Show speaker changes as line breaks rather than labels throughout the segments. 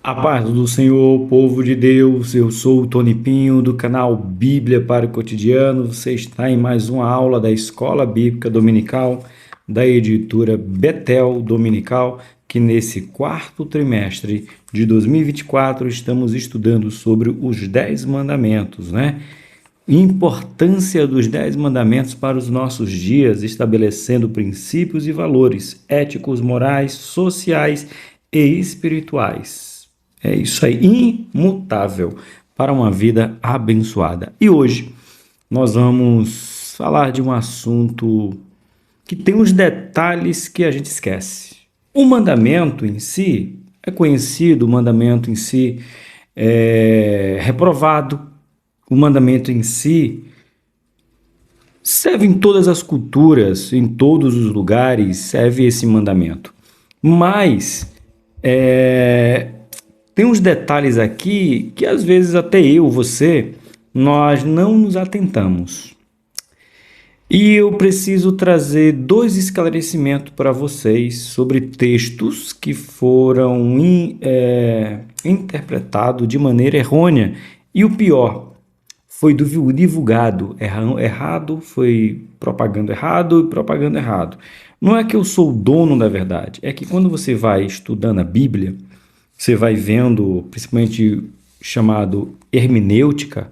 A paz do Senhor, povo de Deus, eu sou o Tony Pinho do canal Bíblia para o Cotidiano. Você está em mais uma aula da Escola Bíblica Dominical da editora Betel Dominical, que nesse quarto trimestre de 2024 estamos estudando sobre os 10 mandamentos, né? Importância dos 10 mandamentos para os nossos dias, estabelecendo princípios e valores éticos, morais, sociais e espirituais. É isso aí, imutável para uma vida abençoada. E hoje nós vamos falar de um assunto que tem uns detalhes que a gente esquece. O mandamento em si é conhecido, o mandamento em si é reprovado, o mandamento em si serve em todas as culturas, em todos os lugares, serve esse mandamento. Mas tem uns detalhes aqui que às vezes até eu, você, nós não nos atentamos. E eu preciso trazer dois esclarecimentos para vocês sobre textos que foram interpretados de maneira errônea. E o pior, foi divulgado errado, foi propagando errado e propagando errado. Não é que eu sou o dono da verdade, é que quando você vai estudando a Bíblia, você vai vendo, principalmente chamado hermenêutica,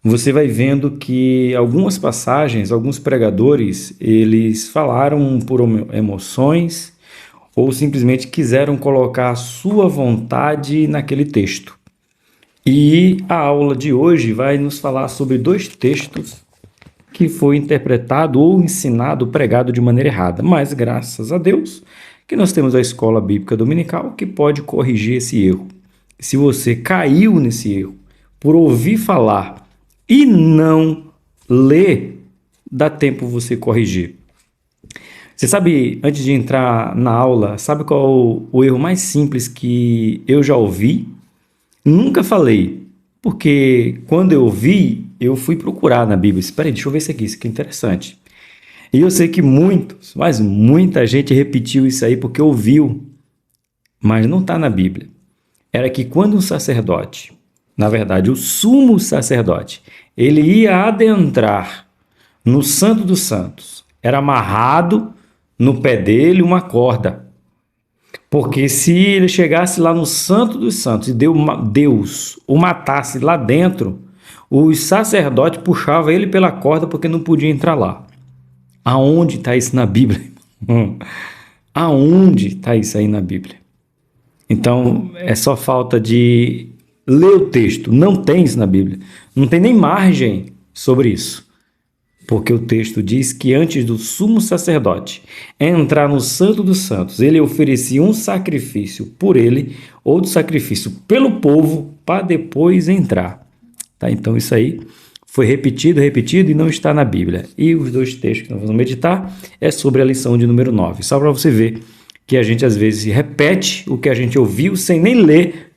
você vai vendo que algumas passagens, alguns pregadores, eles falaram por emoções ou simplesmente quiseram colocar a sua vontade naquele texto. E a aula de hoje vai nos falar sobre dois textos que foi interpretado ou ensinado, pregado de maneira errada. Mas graças a Deus que nós temos a Escola Bíblica Dominical que pode corrigir esse erro. Se você caiu nesse erro por ouvir falar e não ler, dá tempo você corrigir. Você sabe, antes de entrar na aula, sabe qual o erro mais simples que eu já ouvi? Nunca falei, porque quando eu vi, eu fui procurar na Bíblia. Espera aí, deixa eu ver isso aqui é interessante. E eu sei que muitos, mas muita gente repetiu isso aí porque ouviu, mas não está na Bíblia. Era que quando um sacerdote, na verdade o sumo sacerdote, ele ia adentrar no Santo dos Santos, era amarrado no pé dele uma corda. Porque se ele chegasse lá no Santo dos Santos e Deus o matasse lá dentro, o sacerdote puxava ele pela corda porque não podia entrar lá. Aonde está isso na Bíblia? Aonde está isso aí na Bíblia? Então, é só falta de ler o texto. Não tem isso na Bíblia. Não tem nem margem sobre isso. Porque o texto diz que antes do sumo sacerdote entrar no Santo dos Santos, ele oferecia um sacrifício por ele, outro sacrifício pelo povo, para depois entrar. Tá? Então, isso aí foi repetido e não está na Bíblia. E os dois textos que nós vamos meditar é sobre a lição de número 9. Só para você ver que a gente às vezes repete o que a gente ouviu sem nem ler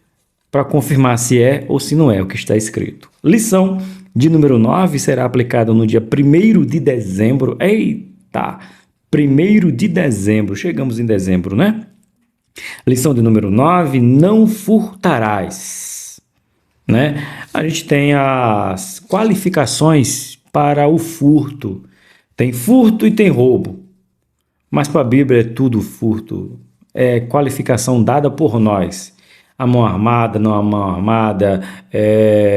para confirmar se é ou se não é o que está escrito. Lição de número 9 será aplicada no dia 1º de dezembro. Eita! 1º de dezembro. Chegamos em dezembro, né? Lição de número 9, não furtarás. Né? A gente tem as qualificações para o furto. Tem furto e tem roubo. Mas para a Bíblia é tudo furto. É qualificação dada por nós. A mão armada, não a mão armada,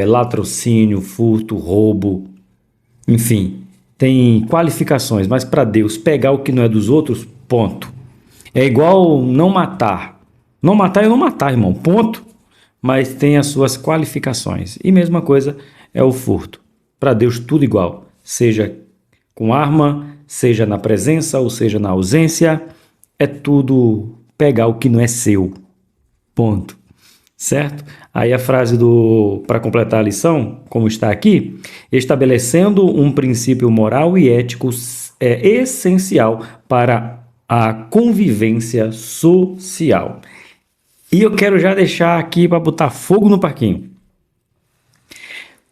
latrocínio, furto, roubo. Enfim, tem qualificações. Mas para Deus, pegar o que não é dos outros, ponto. É igual não matar. Não matar é não matar, irmão. Ponto. Mas tem as suas qualificações. E mesma coisa é o furto. Para Deus tudo igual, seja com arma, seja na presença ou seja na ausência, é tudo pegar o que não é seu. Ponto. Certo? Aí a frase para completar a lição, como está aqui, estabelecendo um princípio moral e ético é essencial para a convivência social. E eu quero já deixar aqui para botar fogo no parquinho.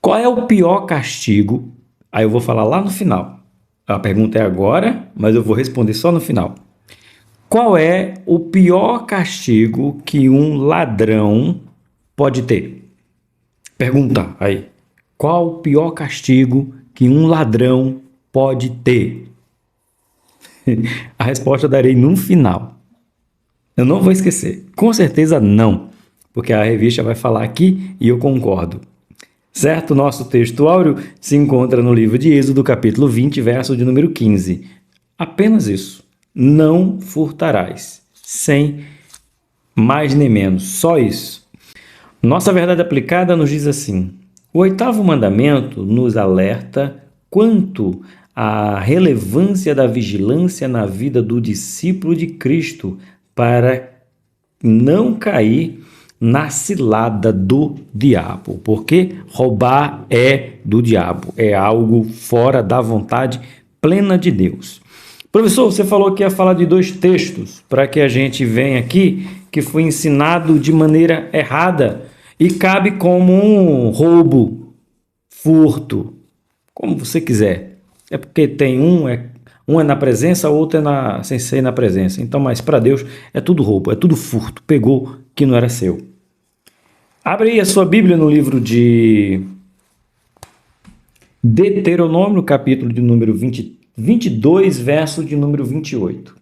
Qual é o pior castigo? Aí eu vou falar lá no final. A pergunta é agora, mas eu vou responder só no final. Qual é o pior castigo que um ladrão pode ter? Pergunta aí. Qual o pior castigo que um ladrão pode ter? A resposta eu darei no final. Eu não vou esquecer. Com certeza não, porque a revista vai falar aqui e eu concordo. Certo? Nosso texto áureo se encontra no livro de Êxodo, capítulo 20, verso de número 15. Apenas isso. Não furtarás. Sem mais nem menos. Só isso. Nossa verdade aplicada nos diz assim: o oitavo mandamento nos alerta quanto à relevância da vigilância na vida do discípulo de Cristo para não cair na cilada do diabo, porque roubar é do diabo, é algo fora da vontade plena de Deus. Professor, você falou que ia falar de 2 textos para que a gente venha aqui, que foi ensinado de maneira errada e cabe como um roubo, furto, como você quiser. É porque tem um é na presença, outro é sem ser na presença. Então, mas para Deus é tudo roubo, é tudo furto. Pegou que não era seu. Abre aí a sua Bíblia no livro de Deuteronômio, capítulo de número 22, verso de número 28.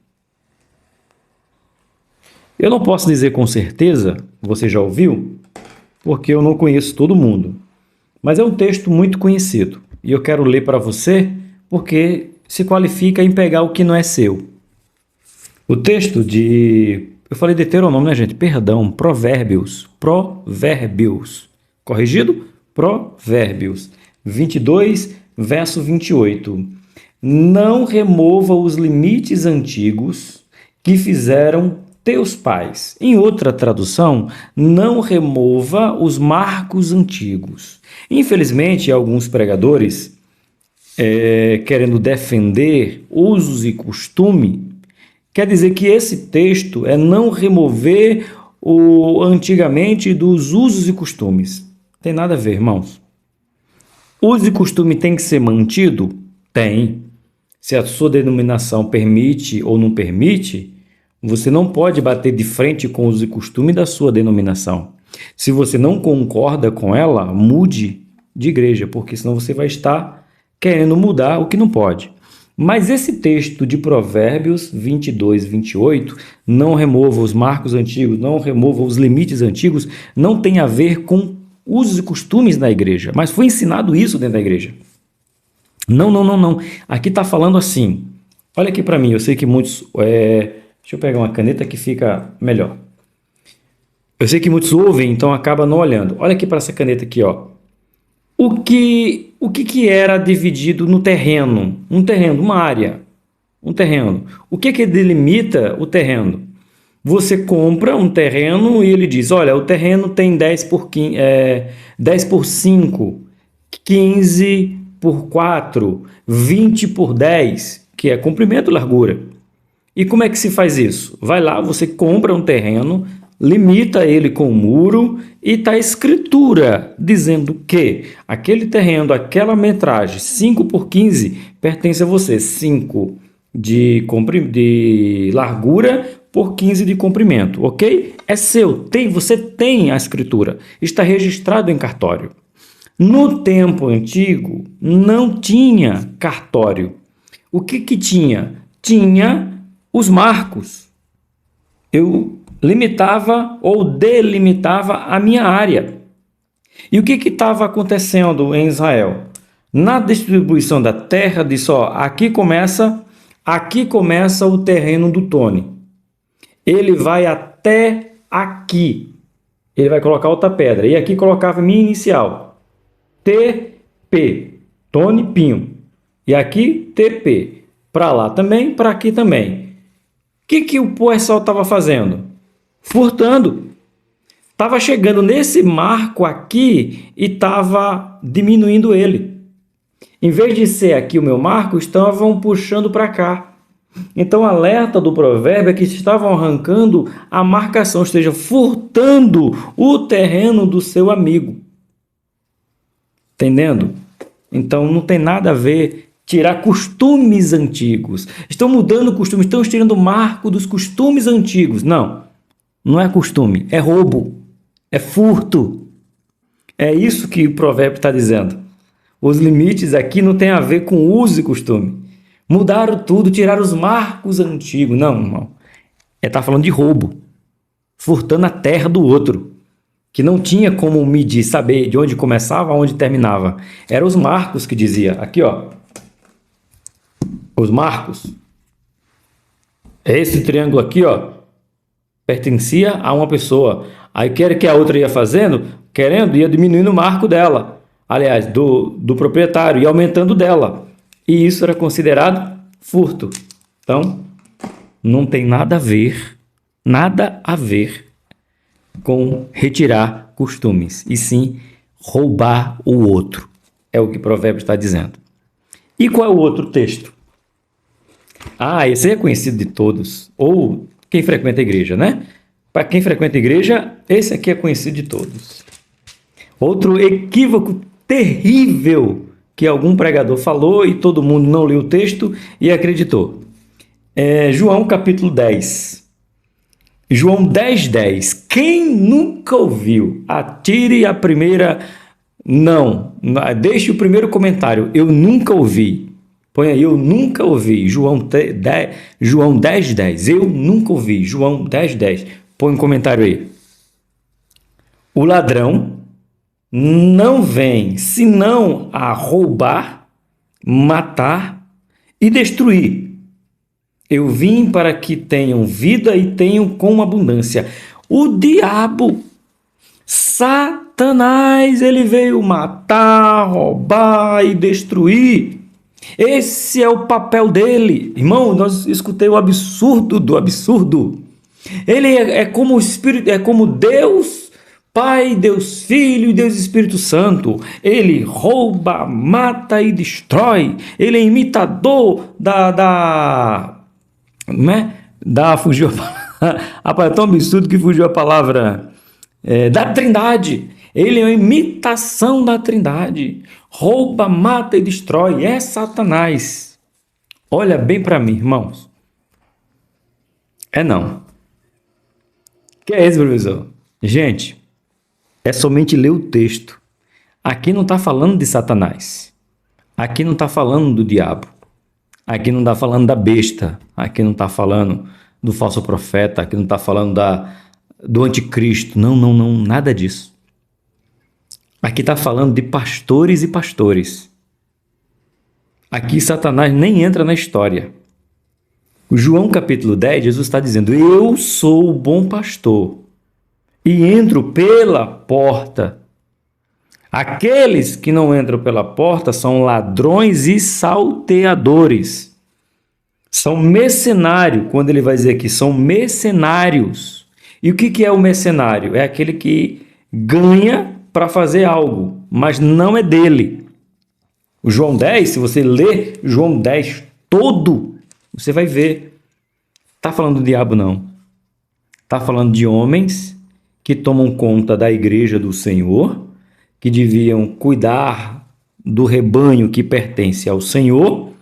Eu não posso dizer com certeza, você já ouviu, porque eu não conheço todo mundo. Mas é um texto muito conhecido. E eu quero ler para você, porque se qualifica em pegar o que não é seu. O texto de... Eu falei Deuteronômio, né, gente? Perdão, Provérbios. Provérbios. Corrigido? Provérbios. 22, verso 28. Não remova os limites antigos que fizeram teus pais. Em outra tradução, não remova os marcos antigos. Infelizmente, alguns pregadores, querendo defender usos e costume, quer dizer que esse texto é não remover o antigamente dos usos e costumes. Tem nada a ver, irmãos. Uso e costume tem que ser mantido? Tem. Se a sua denominação permite ou não permite, você não pode bater de frente com os usos e costume da sua denominação. Se você não concorda com ela, mude de igreja, porque senão você vai estar querendo mudar o que não pode. Mas esse texto de Provérbios 22, 28, não remova os marcos antigos, não remova os limites antigos, não tem a ver com usos e costumes da igreja, mas foi ensinado isso dentro da igreja. Não. Aqui está falando assim, olha aqui para mim, eu sei que muitos... Deixa eu pegar uma caneta que fica melhor. Eu sei que muitos ouvem, então acaba não olhando. Olha aqui para essa caneta aqui, ó. O que era dividido no terreno? Um terreno, uma área. Um terreno. O que delimita o terreno? Você compra um terreno e ele diz, olha, o terreno tem 10 por 5, 15 por 4, 20 por 10, que é comprimento e largura. E como é que se faz isso? Vai lá, você compra um terreno, limita ele com um muro e está a escritura dizendo que aquele terreno, aquela metragem 5 por 15 pertence a você, 5 de largura por 15 de comprimento, ok? É seu, você tem a escritura, está registrado em cartório. No tempo antigo não tinha cartório. O que tinha? Tinha os marcos. Eu limitava ou delimitava a minha área. E o que estava acontecendo em Israel? Na distribuição da terra, disse, ó, aqui começa o terreno do Tony. Ele vai até aqui. Ele vai colocar outra pedra. E aqui colocava minha inicial. TP. Tony Pinho. E aqui TP. Para lá também, para aqui também. O que o pessoal estava fazendo? Furtando. Estava chegando nesse marco aqui e estava diminuindo ele. Em vez de ser aqui o meu marco, estavam puxando para cá. Então, o alerta do provérbio é que estavam arrancando a marcação, ou seja, furtando o terreno do seu amigo. Entendendo? Então, não tem nada a ver tirar costumes antigos. Estão mudando costumes, estão tirando o marco dos costumes antigos. Não é costume, é roubo. É furto. É isso que o provérbio está dizendo. Os limites aqui não tem a ver com uso e costume. Mudaram tudo, tiraram os marcos antigos. Não, irmão. Tá falando de roubo. Furtando a terra do outro. Que não tinha como medir, saber de onde começava, onde terminava. Eram os marcos que dizia. Aqui, ó. Os marcos. Esse triângulo aqui, ó, pertencia a uma pessoa. Aí quer que a outra ia fazendo, querendo, ia diminuindo o marco dela. Aliás, do proprietário, e aumentando dela. E isso era considerado furto. Então, não tem nada a ver com retirar costumes, e sim roubar o outro. É o que o provérbio está dizendo. E qual é o outro texto? Esse é conhecido de todos, ou quem frequenta a igreja, né? Para quem frequenta a igreja, esse aqui é conhecido de todos. Outro equívoco terrível que algum pregador falou e todo mundo não leu o texto e acreditou. João capítulo 10. João 10:10. Quem nunca ouviu? Atire a primeira... Não, deixe o primeiro comentário. Eu nunca ouvi. Põe aí, eu nunca ouvi. João 10:10. Eu nunca ouvi. João 10:10. Põe um comentário aí. O ladrão não vem senão a roubar, matar e destruir. Eu vim para que tenham vida e tenham com abundância. O diabo, Satanás, ele veio matar, roubar e destruir. Esse é o papel dele. Irmão, nós escutei o absurdo do absurdo. Ele é como o Espírito, é como Deus Pai, Deus Filho e Deus Espírito Santo. Ele rouba, mata e destrói. Ele é imitador fugiu é tão absurdo que fugiu a palavra da Trindade. Ele é uma imitação da Trindade. Rouba, mata e destrói. É Satanás. Olha bem para mim, irmãos. Não. Que é esse, professor? Gente, é somente ler o texto. Aqui não está falando de Satanás. Aqui não está falando do diabo. Aqui não está falando da besta. Aqui não está falando do falso profeta. Aqui não está falando do anticristo. Não, nada disso. Aqui está falando de pastores e pastores. Aqui Satanás nem entra na história. O João capítulo 10, Jesus está dizendo: eu sou o bom pastor e entro pela porta. Aqueles que não entram pela porta são ladrões e salteadores. São mercenários, quando ele vai dizer aqui, são mercenários. E o que é o mercenário? É aquele que ganha para fazer algo, mas não é dele. O João 10, se você ler João 10 todo, você vai ver. Está falando do diabo, não. Está falando de homens que tomam conta da igreja do Senhor, que deviam cuidar do rebanho que pertence ao Senhor.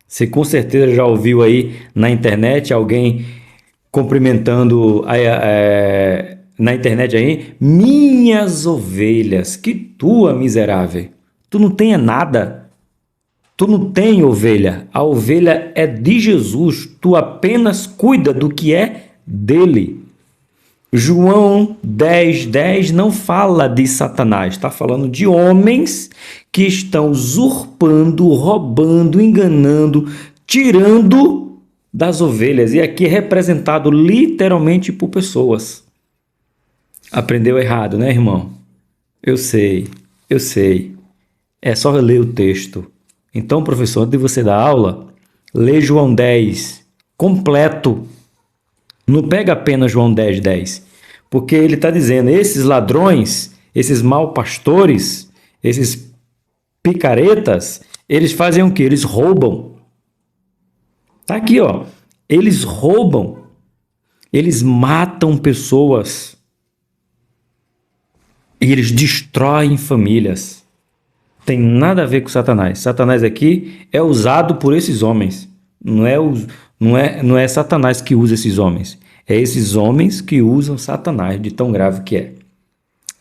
Você com certeza já ouviu aí na internet alguém cumprimentando na internet aí: minhas ovelhas, que tua miserável. Tu não tem nada. Tu não tem ovelha. A ovelha é de Jesus. Tu apenas cuida do que é dele. João 10:10 não fala de Satanás, está falando de homens que estão usurpando, roubando, enganando, tirando das ovelhas. E aqui é representado literalmente por pessoas. Aprendeu errado, né, irmão? Eu sei. É só ler o texto. Então, professor, antes de você dar aula, lê João 10 completo. Não pega apenas João 10:10, porque ele está dizendo: esses ladrões, esses mal pastores, esses picaretas, eles fazem o quê? Eles roubam. Está aqui, ó. Eles roubam. Eles matam pessoas. E eles destroem famílias. Tem nada a ver com Satanás. Satanás aqui é usado por esses homens. Não é Satanás que usa esses homens. É esses homens que usam Satanás, de tão grave que é.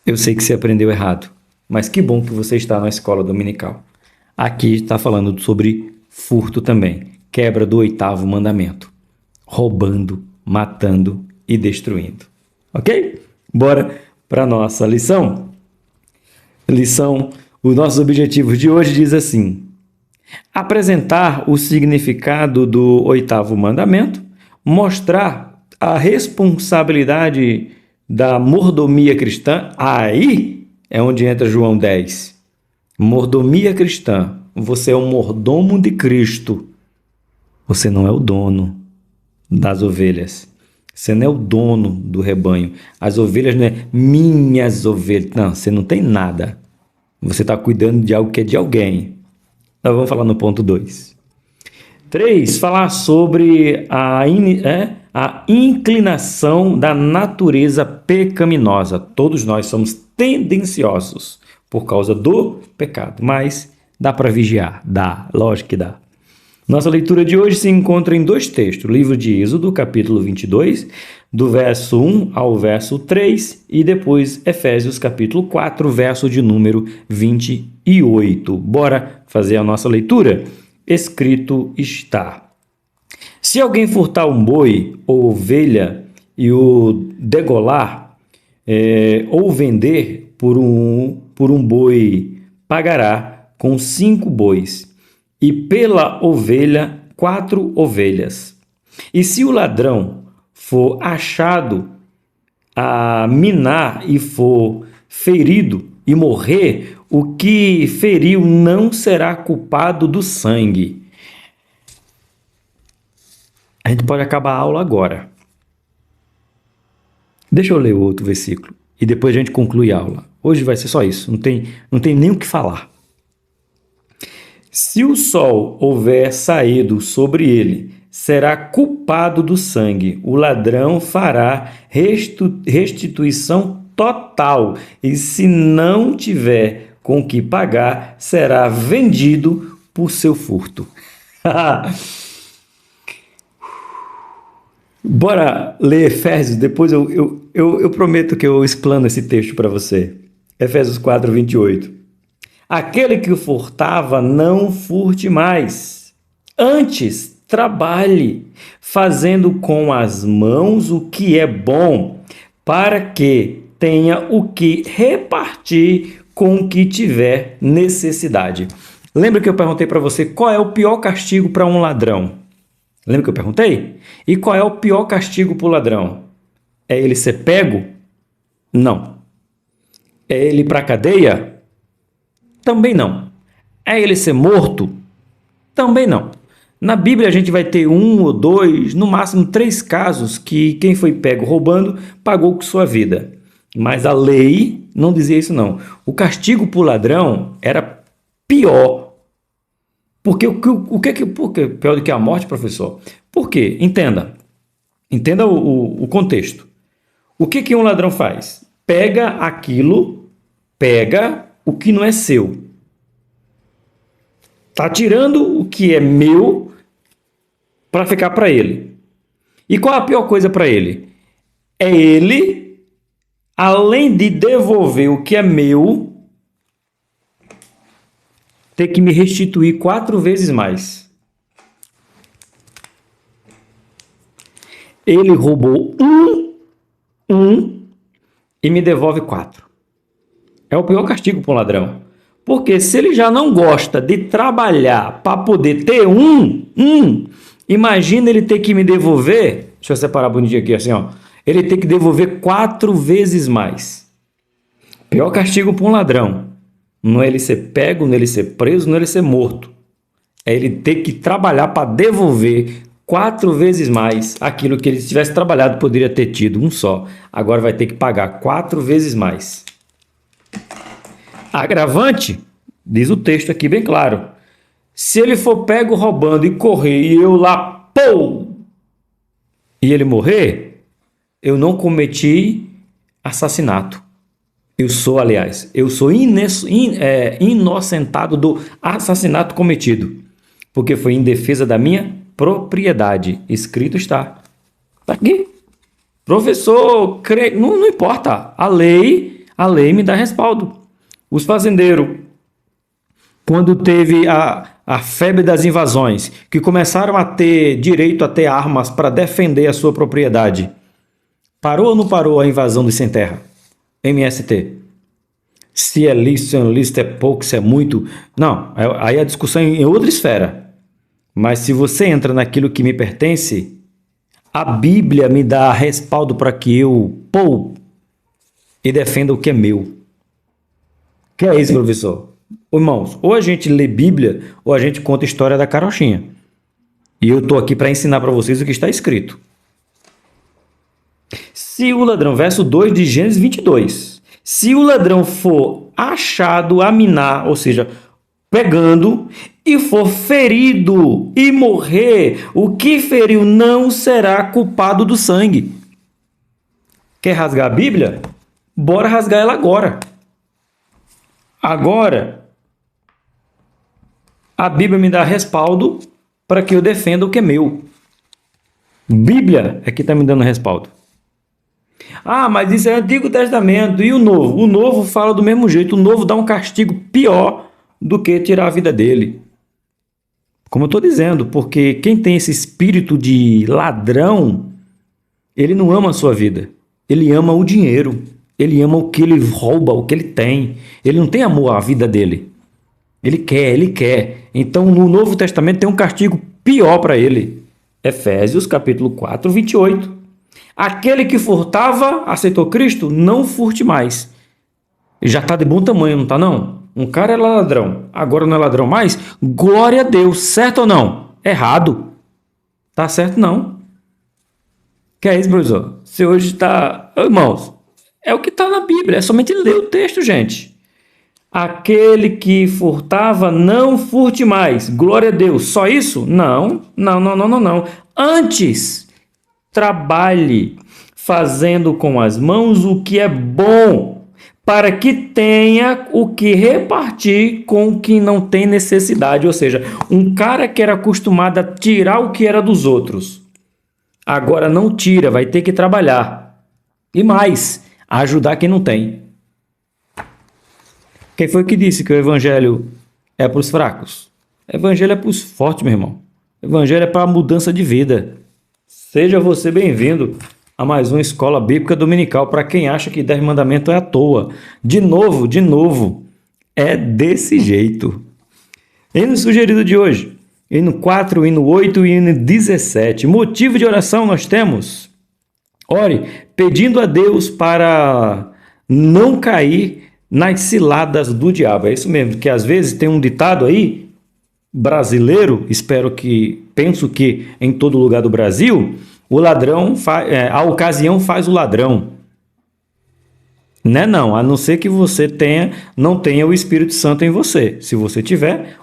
Eu sei que você aprendeu errado, mas que bom que você está na escola dominical. Aqui está falando sobre furto também, quebra do 8º mandamento, roubando, matando e destruindo. Ok? Bora para a nossa lição. Os nossos objetivos de hoje diz assim: apresentar o significado do 8º mandamento, mostrar a responsabilidade da mordomia cristã. Aí é onde entra João 10. Mordomia cristã. Você é um mordomo de Cristo. Você não é o dono das ovelhas. Você não é o dono do rebanho. As ovelhas não é minhas ovelhas. Não, você não tem nada. Você está cuidando de algo que é de alguém. Nós vamos falar no ponto 2. 3. Falar sobre a inclinação da natureza pecaminosa. Todos nós somos tendenciosos por causa do pecado, mas dá para vigiar? Dá, lógico que dá. Nossa leitura de hoje se encontra em 2 textos, o livro de Êxodo, capítulo 22, do verso 1 ao verso 3, e depois Efésios, capítulo 4, verso de número 28. Bora fazer a nossa leitura? Escrito está: se alguém furtar um boi ou ovelha e o degolar, ou vender por um boi, pagará com 5 bois, e pela ovelha 4 ovelhas. E se o ladrão for achado a minar e for ferido e morrer, o que feriu não será culpado do sangue. A gente pode acabar a aula agora. Deixa eu ler o outro versículo e depois a gente conclui a aula. Hoje vai ser só isso, não tem nem o que falar. Se o sol houver saído sobre ele, será culpado do sangue. O ladrão fará restituição total, e se não tiver com que pagar, será vendido por seu furto. Bora ler Efésios, depois eu prometo que eu explano esse texto para você. Efésios 4, 28. Aquele que o furtava, não furte mais. Antes, trabalhe, fazendo com as mãos o que é bom, para que tenha o que repartir com o que tiver necessidade. Lembra que eu perguntei para você qual é o pior castigo para um ladrão? Lembra que eu perguntei? E qual é o pior castigo para o ladrão? É ele ser pego? Não. É ele ir para a cadeia? Também não. É ele ser morto? Também não. Na Bíblia a gente vai ter 1 ou 2, no máximo 3 casos que quem foi pego roubando pagou com sua vida. Mas a lei não dizia isso não. O castigo para o ladrão era pior. Porque por que pior do que a morte, professor? Por quê? Entenda o contexto. O que um ladrão faz? Pega o que não é seu. Está tirando o que é meu para ficar para ele. E qual a pior coisa para ele? É ele, além de devolver o que é meu, ter que me restituir 4 vezes mais. Ele roubou um e me devolve 4. É o pior castigo para um ladrão. Porque se ele já não gosta de trabalhar para poder ter imagina ele ter que me devolver, deixa eu separar bonitinho aqui assim, ó. Ele tem que devolver 4 vezes mais. Pior castigo para um ladrão. Não é ele ser pego, não é ele ser preso, não é ele ser morto. É ele ter que trabalhar para devolver 4 vezes mais aquilo que ele, se tivesse trabalhado, poderia ter tido um só. Agora vai ter que pagar 4 vezes mais. Agravante, diz o texto aqui bem claro. Se ele for pego roubando e correr e eu lá, e ele morrer, eu não cometi assassinato. Eu sou inocentado do assassinato cometido, porque foi em defesa da minha propriedade. Escrito está. Está aqui. Professor, não importa. A lei A lei me dá respaldo. Os fazendeiros, quando teve a febre das invasões, que começaram a ter direito a ter armas para defender a sua propriedade, parou ou não parou a invasão dos sem terra? MST. Se é lícito, se não é lícito, é pouco, se é muito. Não, aí a discussão é em outra esfera. Mas se você entra naquilo que me pertence, a Bíblia me dá respaldo para que eu e defenda o que é meu. Que é isso, professor? Irmãos, ou a gente lê Bíblia ou a gente conta a história da carochinha. E eu estou aqui para ensinar para vocês o que está escrito. Se o ladrão, verso 2 de Gênesis 22, se o ladrão for achado a minar, ou seja, pegando, e for ferido e morrer, o que feriu não será culpado do sangue. Quer rasgar a Bíblia? Bora rasgar ela agora. Agora, a Bíblia me dá respaldo para que eu defenda o que é meu. Bíblia é que está me dando respaldo. Ah, mas isso é Antigo Testamento. E o Novo? O Novo fala do mesmo jeito. O Novo dá um castigo pior do que tirar a vida dele. Como eu estou dizendo, porque quem tem esse espírito de ladrão, ele não ama a sua vida. Ele ama o dinheiro. Ele ama o que ele rouba, o que ele tem. Ele não tem amor à vida dele. Ele quer. Então, no Novo Testamento tem um castigo pior para ele. Efésios, capítulo 4, 28. Aquele que furtava, aceitou Cristo, não furte mais. Já está de bom tamanho, não está não? Um cara era ladrão, agora não é ladrão mais? Glória a Deus, certo ou não? Errado. Tá certo não. Que é isso, professor? Você hoje está... Irmãos, é o que está na Bíblia, é somente ler o texto, gente. Aquele que furtava, não furte mais. Glória a Deus. Só isso? Não. Antes, trabalhe fazendo com as mãos o que é bom, para que tenha o que repartir com quem não tem necessidade. Ou seja, um cara que era acostumado a tirar o que era dos outros, agora não tira, vai ter que trabalhar. E mais, ajudar quem não tem. Quem foi que disse que o evangelho é para os fracos? O evangelho é para os fortes, meu irmão. O evangelho é para a mudança de vida. Seja você bem-vindo a mais uma escola bíblica dominical para quem acha que 10 mandamentos é à toa. De novo, é desse jeito. Hino sugerido de hoje, hino 4, hino 8 e hino 17. Motivo de oração nós temos: ore pedindo a Deus para não cair nas ciladas do diabo. É isso mesmo, que às vezes tem um ditado aí, brasileiro, penso que em todo lugar do Brasil, o ladrão a ocasião faz o ladrão. Né? Não, a não ser que você não tenha o Espírito Santo em você. Se você tiver,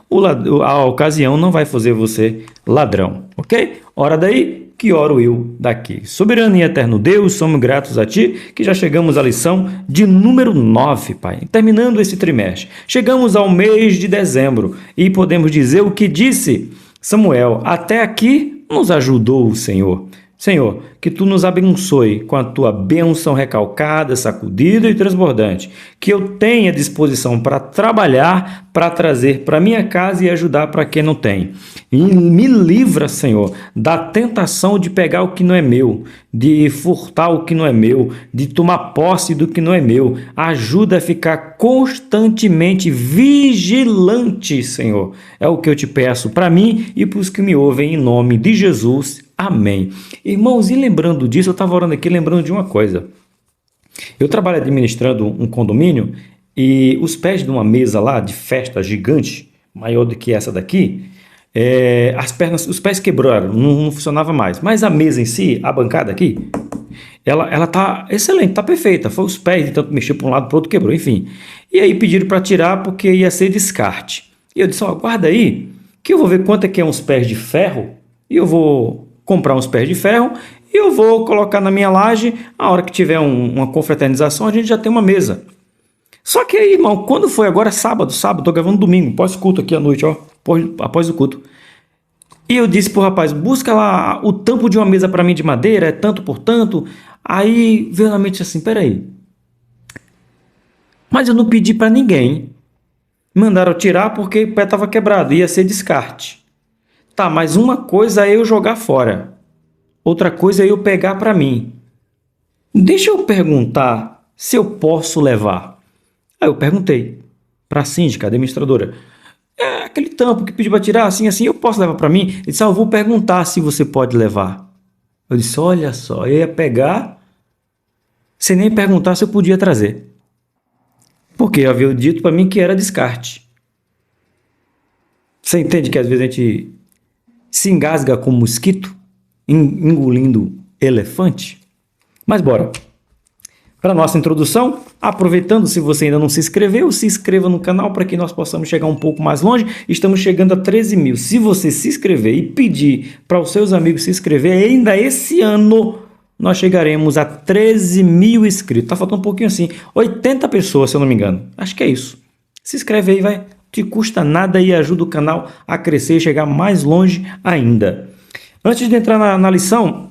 a ocasião não vai fazer você ladrão, ok? Ora daí, que oro eu daqui. Soberano e eterno Deus, somos gratos a Ti, que já chegamos à lição de número 9, Pai. Terminando esse trimestre, chegamos ao mês de dezembro e podemos dizer o que disse Samuel: até aqui nos ajudou o Senhor. Senhor, que Tu nos abençoe com a Tua bênção recalcada, sacudida e transbordante, que eu tenha disposição para trabalhar, para trazer para minha casa e ajudar para quem não tem. E me livra, Senhor, da tentação de pegar o que não é meu, de furtar o que não é meu, de tomar posse do que não é meu. Ajuda a ficar constantemente vigilante, Senhor. É o que eu te peço para mim e para os que me ouvem, em nome de Jesus. Amém. Irmãos, e lembrando disso, eu estava orando aqui lembrando de uma coisa. Eu trabalho administrando um condomínio e os pés de uma mesa lá de festa gigante, maior do que essa daqui, os pés quebraram, não funcionava mais. Mas a mesa em si, a bancada aqui, ela tá excelente, tá perfeita. Foi os pés, de tanto mexer para um lado para o outro, quebrou, enfim. E aí pediram para tirar porque ia ser descarte. E eu disse, guarda aí, que eu vou ver quanto é que é uns pés de ferro e eu vou comprar uns pés de ferro e eu vou colocar na minha laje. A hora que tiver uma confraternização, a gente já tem uma mesa. Só que aí, irmão, quando foi agora sábado, tô gravando domingo, pós-culto aqui à noite, após o culto. E eu disse pro rapaz, busca lá o tampo de uma mesa para mim de madeira, é tanto por tanto. Aí veio na mente assim, peraí, Mas eu não pedi para ninguém. Mandaram tirar porque o pé estava quebrado, ia ser descarte. Tá, mas uma coisa é eu jogar fora, outra coisa é eu pegar para mim. Deixa eu perguntar se eu posso levar. Aí eu perguntei para a síndica, a administradora. Aquele tampo que pediu para tirar, assim, eu posso levar para mim? Ele disse, eu vou perguntar se você pode levar. Eu disse, olha só, eu ia pegar sem nem perguntar se eu podia trazer. Porque havia dito para mim que era descarte. Você entende que às vezes a gente se engasga com mosquito, engolindo elefante? Mas bora. Para a nossa introdução, aproveitando, se você ainda não se inscreveu, se inscreva no canal para que nós possamos chegar um pouco mais longe. Estamos chegando a 13 mil. Se você se inscrever e pedir para os seus amigos se inscrever, ainda esse ano nós chegaremos a 13 mil inscritos. Está faltando um pouquinho assim, 80 pessoas, se eu não me engano. Acho que é isso. Se inscreve aí, vai. Não te custa nada e ajuda o canal a crescer e chegar mais longe ainda. Antes de entrar na lição,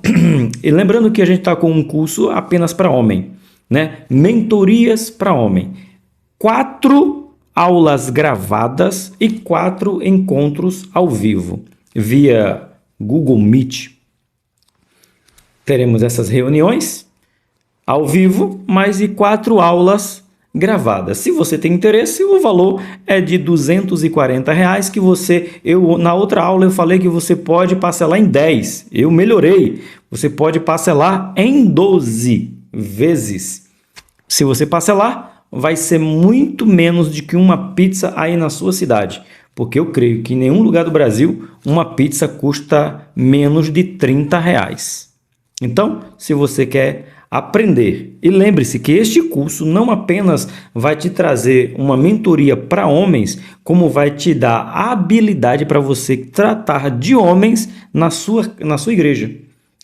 e lembrando que a gente está com um curso apenas para homem, né? Mentorias para homem. 4 aulas gravadas e 4 encontros ao vivo, via Google Meet. Teremos essas reuniões ao vivo, mais de 4 aulas gravadas. Se você tem interesse, o valor é de R$240, que na outra aula eu falei que você pode parcelar em 10. Eu melhorei. Você pode parcelar em 12 vezes. Se você parcelar, vai ser muito menos do que uma pizza aí na sua cidade. Porque eu creio que em nenhum lugar do Brasil uma pizza custa menos de R$30. Então, se você quer aprender, e lembre-se que este curso não apenas vai te trazer uma mentoria para homens, como vai te dar a habilidade para você tratar de homens na sua igreja.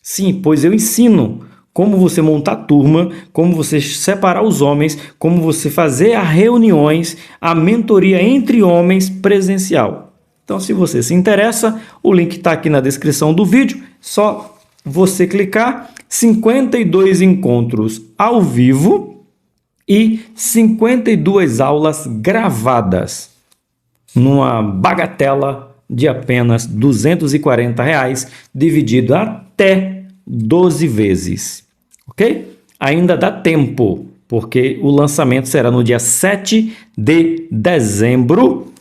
Sim, pois eu ensino como você montar turma, como você separar os homens, como você fazer as reuniões, a mentoria entre homens presencial. Então, se você se interessa, o link está aqui na descrição do vídeo, só você clicar. 52 encontros ao vivo e 52 aulas gravadas numa bagatela de apenas R$240, dividido até 12 vezes, ok? Ainda dá tempo, porque o lançamento será no dia 7 de dezembro,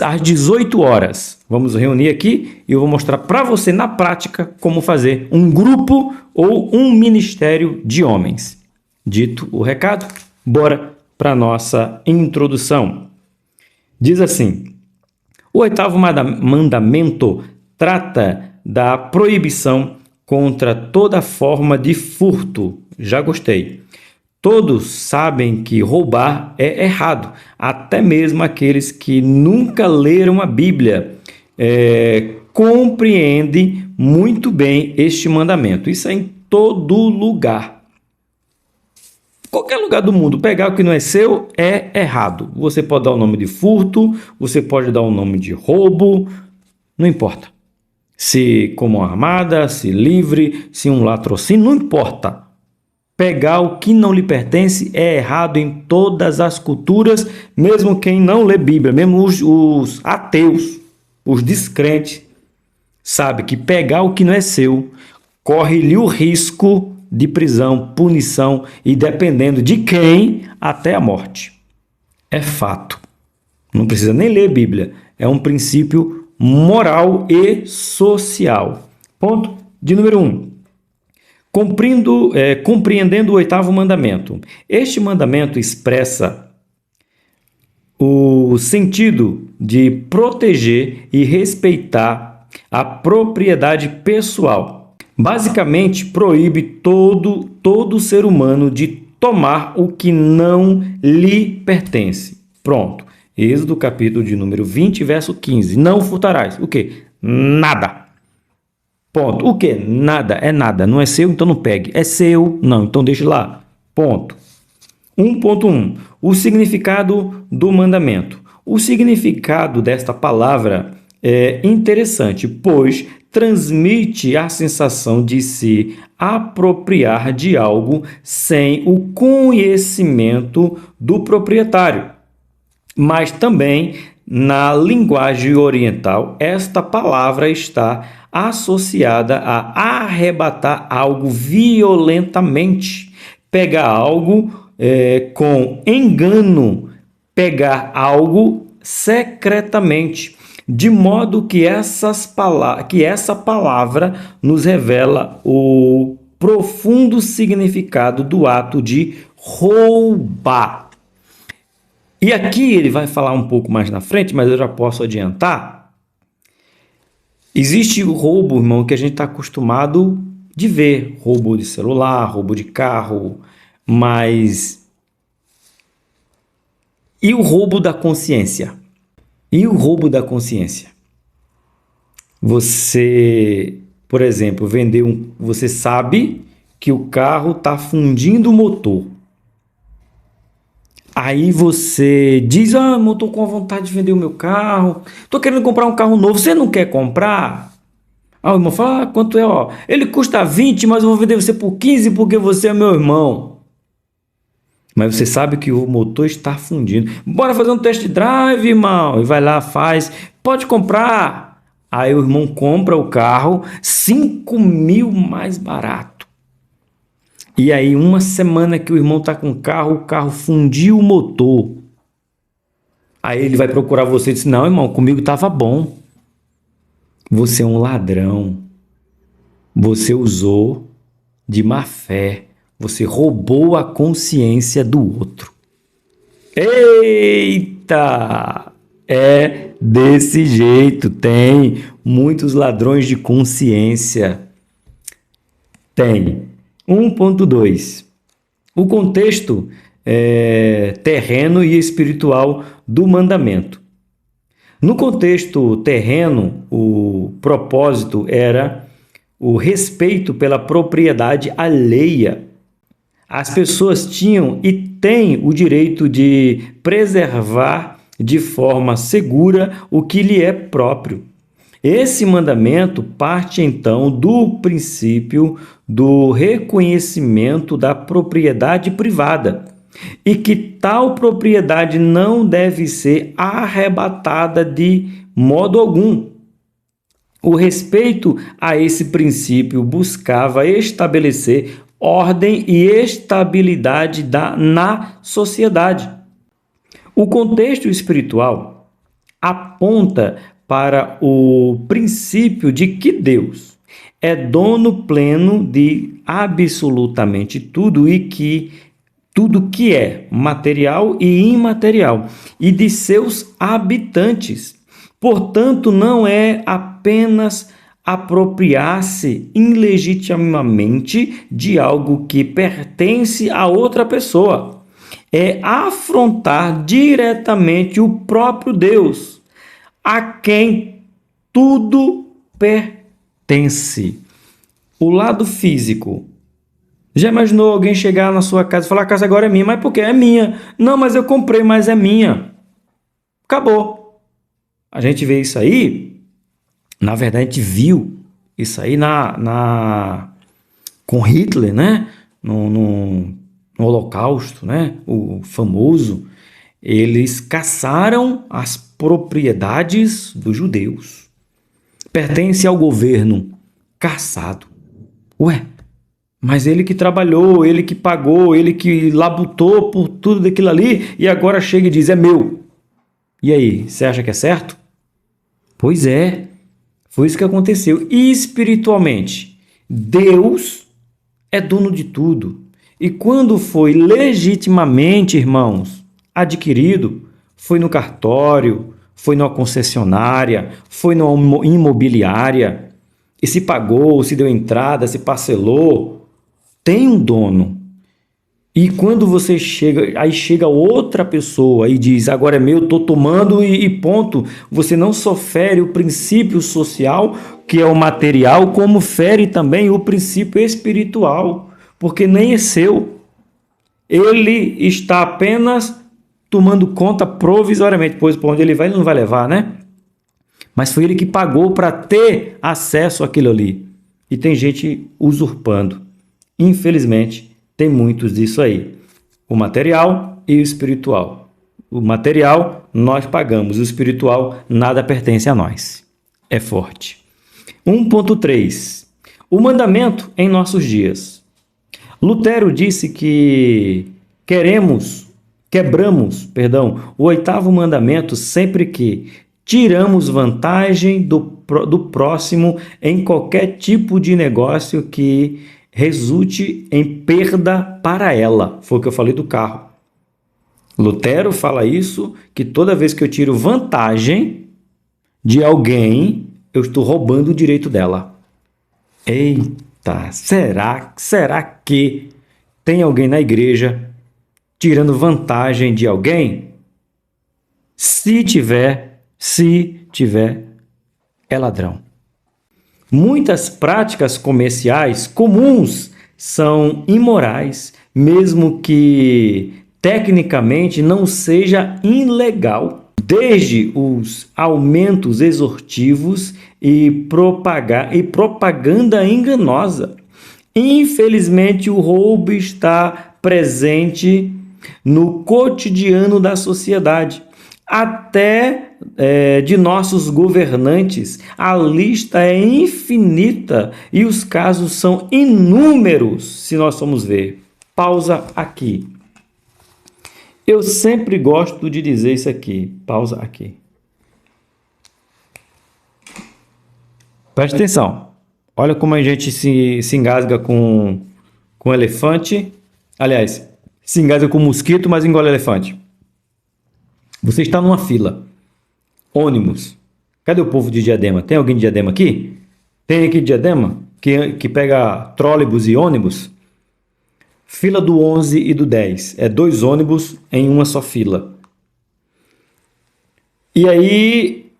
às 18 horas. Vamos reunir aqui e eu vou mostrar para você na prática como fazer um grupo ou um ministério de homens. Dito o recado, bora para a nossa introdução. Diz assim: o 8º mandamento trata da proibição contra toda forma de furto. Já gostei. Todos sabem que roubar é errado, até mesmo aqueles que nunca leram a Bíblia compreendem muito bem este mandamento. Isso é em todo lugar. Qualquer lugar do mundo, pegar o que não é seu é errado. Você pode dar o nome de furto, você pode dar o nome de roubo, não importa. Se com mão armada, se livre, se um latrocínio, não importa. Pegar o que não lhe pertence é errado em todas as culturas, mesmo quem não lê Bíblia, mesmo os ateus, os descrentes, sabe que pegar o que não é seu corre-lhe o risco de prisão, punição e, dependendo de quem, até a morte. É fato. Não precisa nem ler Bíblia. É um princípio moral e social. Ponto de número 1. Compreendendo o 8º mandamento. Este mandamento expressa o sentido de proteger e respeitar a propriedade pessoal. Basicamente, proíbe todo ser humano de tomar o que não lhe pertence. Pronto. Êxodo, capítulo de número 20, verso 15. Não furtarás. O quê? Nada. Ponto. O que? Nada. É nada. Não é seu, então não pegue. É seu? Não, então deixe lá. Ponto. 1.1. O significado do mandamento. O significado desta palavra é interessante, pois transmite a sensação de se apropriar de algo sem o conhecimento do proprietário. Mas também, na linguagem oriental, esta palavra está associada a arrebatar algo violentamente, pegar algo com engano, pegar algo secretamente, de modo que essa palavra nos revela o profundo significado do ato de roubar. E aqui ele vai falar um pouco mais na frente, mas eu já posso adiantar. Existe o roubo, irmão, que a gente está acostumado de ver. Roubo de celular, roubo de carro, mas... E o roubo da consciência? E o roubo da consciência? Você, por exemplo, você sabe que o carro está fundindo o motor. Aí você diz, eu estou com vontade de vender o meu carro, estou querendo comprar um carro novo, você não quer comprar? O irmão fala, quanto é? Ele custa 20, mas eu vou vender você por 15 porque você é meu irmão. Mas você sabe que o motor está fundindo. Bora fazer um test drive, irmão. E vai lá, faz. Pode comprar. Aí o irmão compra o carro 5.000 mais barato. E aí uma semana que o irmão está com o carro fundiu o motor. Aí ele vai procurar você e diz, não, irmão, comigo estava bom. Você é um ladrão. Você usou de má fé. Você roubou a consciência do outro. Eita! É desse jeito. Tem muitos ladrões de consciência. Tem. 1.2. O contexto terreno e espiritual do mandamento. No contexto terreno, o propósito era o respeito pela propriedade alheia. As pessoas tinham e têm o direito de preservar de forma segura o que lhe é próprio. Esse mandamento parte então do princípio do reconhecimento da propriedade privada e que tal propriedade não deve ser arrebatada de modo algum. O respeito a esse princípio buscava estabelecer ordem e estabilidade na sociedade. O contexto espiritual aponta para o princípio de que Deus é dono pleno de absolutamente tudo e que tudo que é material e imaterial e de seus habitantes. Portanto, não é apenas apropriar-se ilegitimamente de algo que pertence a outra pessoa. É afrontar diretamente o próprio Deus, a quem tudo pertence. O lado físico. Já imaginou alguém chegar na sua casa e falar, a casa agora é minha, mas por quê? É minha. Não, mas eu comprei, mas é minha. Acabou. A gente vê isso aí, na verdade a gente viu isso aí com Hitler, né? No Holocausto, né? O famoso. Eles caçaram as propriedades dos judeus. Pertence ao governo. Caçado. Ué, mas ele que trabalhou, ele que pagou, ele que labutou por tudo daquilo ali e agora chega e diz, é meu. E aí, você acha que é certo? Pois é, foi isso que aconteceu. E espiritualmente, Deus é dono de tudo. E quando foi legitimamente, irmãos, adquirido, foi no cartório, foi numa concessionária, foi numa imobiliária, e se pagou, se deu entrada, se parcelou, tem um dono. E quando você chega outra pessoa e diz, agora é meu, estou tomando e ponto, você não só fere o princípio social, que é o material, como fere também o princípio espiritual, porque nem é seu. Ele está apenas tomando conta provisoriamente, pois por onde ele vai, ele não vai levar, né? Mas foi ele que pagou para ter acesso àquilo ali. E tem gente usurpando. Infelizmente, tem muitos disso aí. O material e o espiritual. O material nós pagamos, o espiritual nada pertence a nós. É forte. 1.3. O mandamento em nossos dias. Lutero disse que quebramos, o oitavo mandamento sempre que tiramos vantagem do próximo em qualquer tipo de negócio que resulte em perda para ela. Foi o que eu falei do carro. Lutero fala isso, que toda vez que eu tiro vantagem de alguém, eu estou roubando o direito dela. Eita, será que tem alguém na igreja tirando vantagem de alguém? Se tiver, é ladrão. Muitas práticas comerciais comuns são imorais, mesmo que tecnicamente não seja ilegal, desde os aumentos exorbitativos e propaganda enganosa. Infelizmente, o roubo está presente no cotidiano da sociedade, até de nossos governantes. A lista é infinita e os casos são inúmeros, se nós formos ver. Pausa aqui. Eu sempre gosto de dizer isso aqui. Pausa aqui. Preste atenção. Olha como a gente se engasga com elefante. Aliás, se engasga com mosquito, mas engole elefante. Você está numa fila. Ônibus. Cadê o povo de Diadema? Tem alguém de Diadema aqui? Tem aqui de Diadema? Que pega trólebus e ônibus? Fila do 11 e do 10. É 2 ônibus em uma só fila. E aí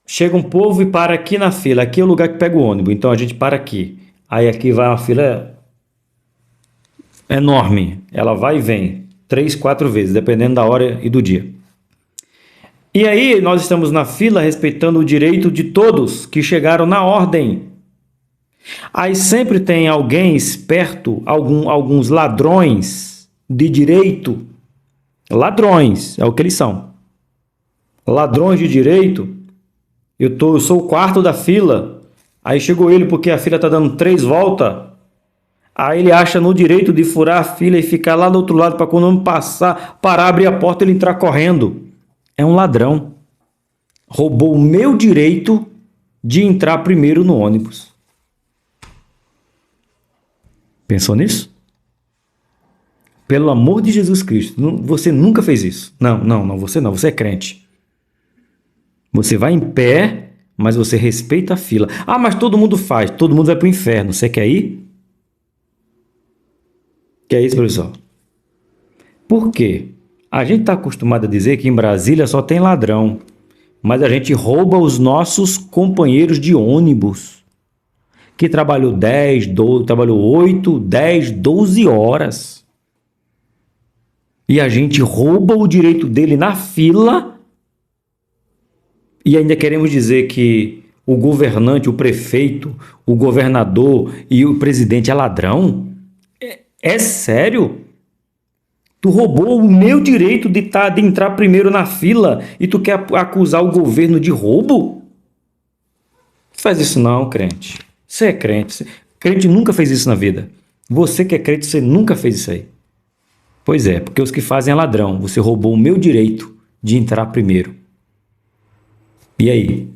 chega um povo e para aqui na fila. Aqui é o lugar que pega o ônibus. Então a gente para aqui. Aí aqui vai uma fila enorme. Ela vai e vem 3, 4 vezes, dependendo da hora e do dia. E aí nós estamos na fila respeitando o direito de todos que chegaram na ordem. Aí sempre tem alguém esperto, alguns ladrões de direito. Ladrões, é o que eles são. Ladrões de direito. Eu sou o quarto da fila. Aí chegou ele porque a fila está dando 3 voltas. Aí ele acha no direito de furar a fila e ficar lá do outro lado para quando não passar, parar, abrir a porta e ele entrar correndo. É um ladrão. Roubou o meu direito de entrar primeiro no ônibus. Pensou nisso? Pelo amor de Jesus Cristo, você nunca fez isso. Não, você não, você é crente. Você vai em pé, mas você respeita a fila. Ah, mas todo mundo faz, todo mundo vai para o inferno. Você quer ir? Quer isso, professor? Por quê? A gente está acostumado a dizer que em Brasília só tem ladrão, mas a gente rouba os nossos companheiros de ônibus, que trabalhou 8, 10, 12 horas. E a gente rouba o direito dele na fila e ainda queremos dizer que o governante, o prefeito, o governador e o presidente é ladrão? É sério? Tu roubou o meu direito de entrar primeiro na fila e tu quer acusar o governo de roubo? Não faz isso não, crente. Você é crente. Crente nunca fez isso na vida. Você que é crente, você nunca fez isso aí. Pois é, porque os que fazem é ladrão. Você roubou o meu direito de entrar primeiro. E aí?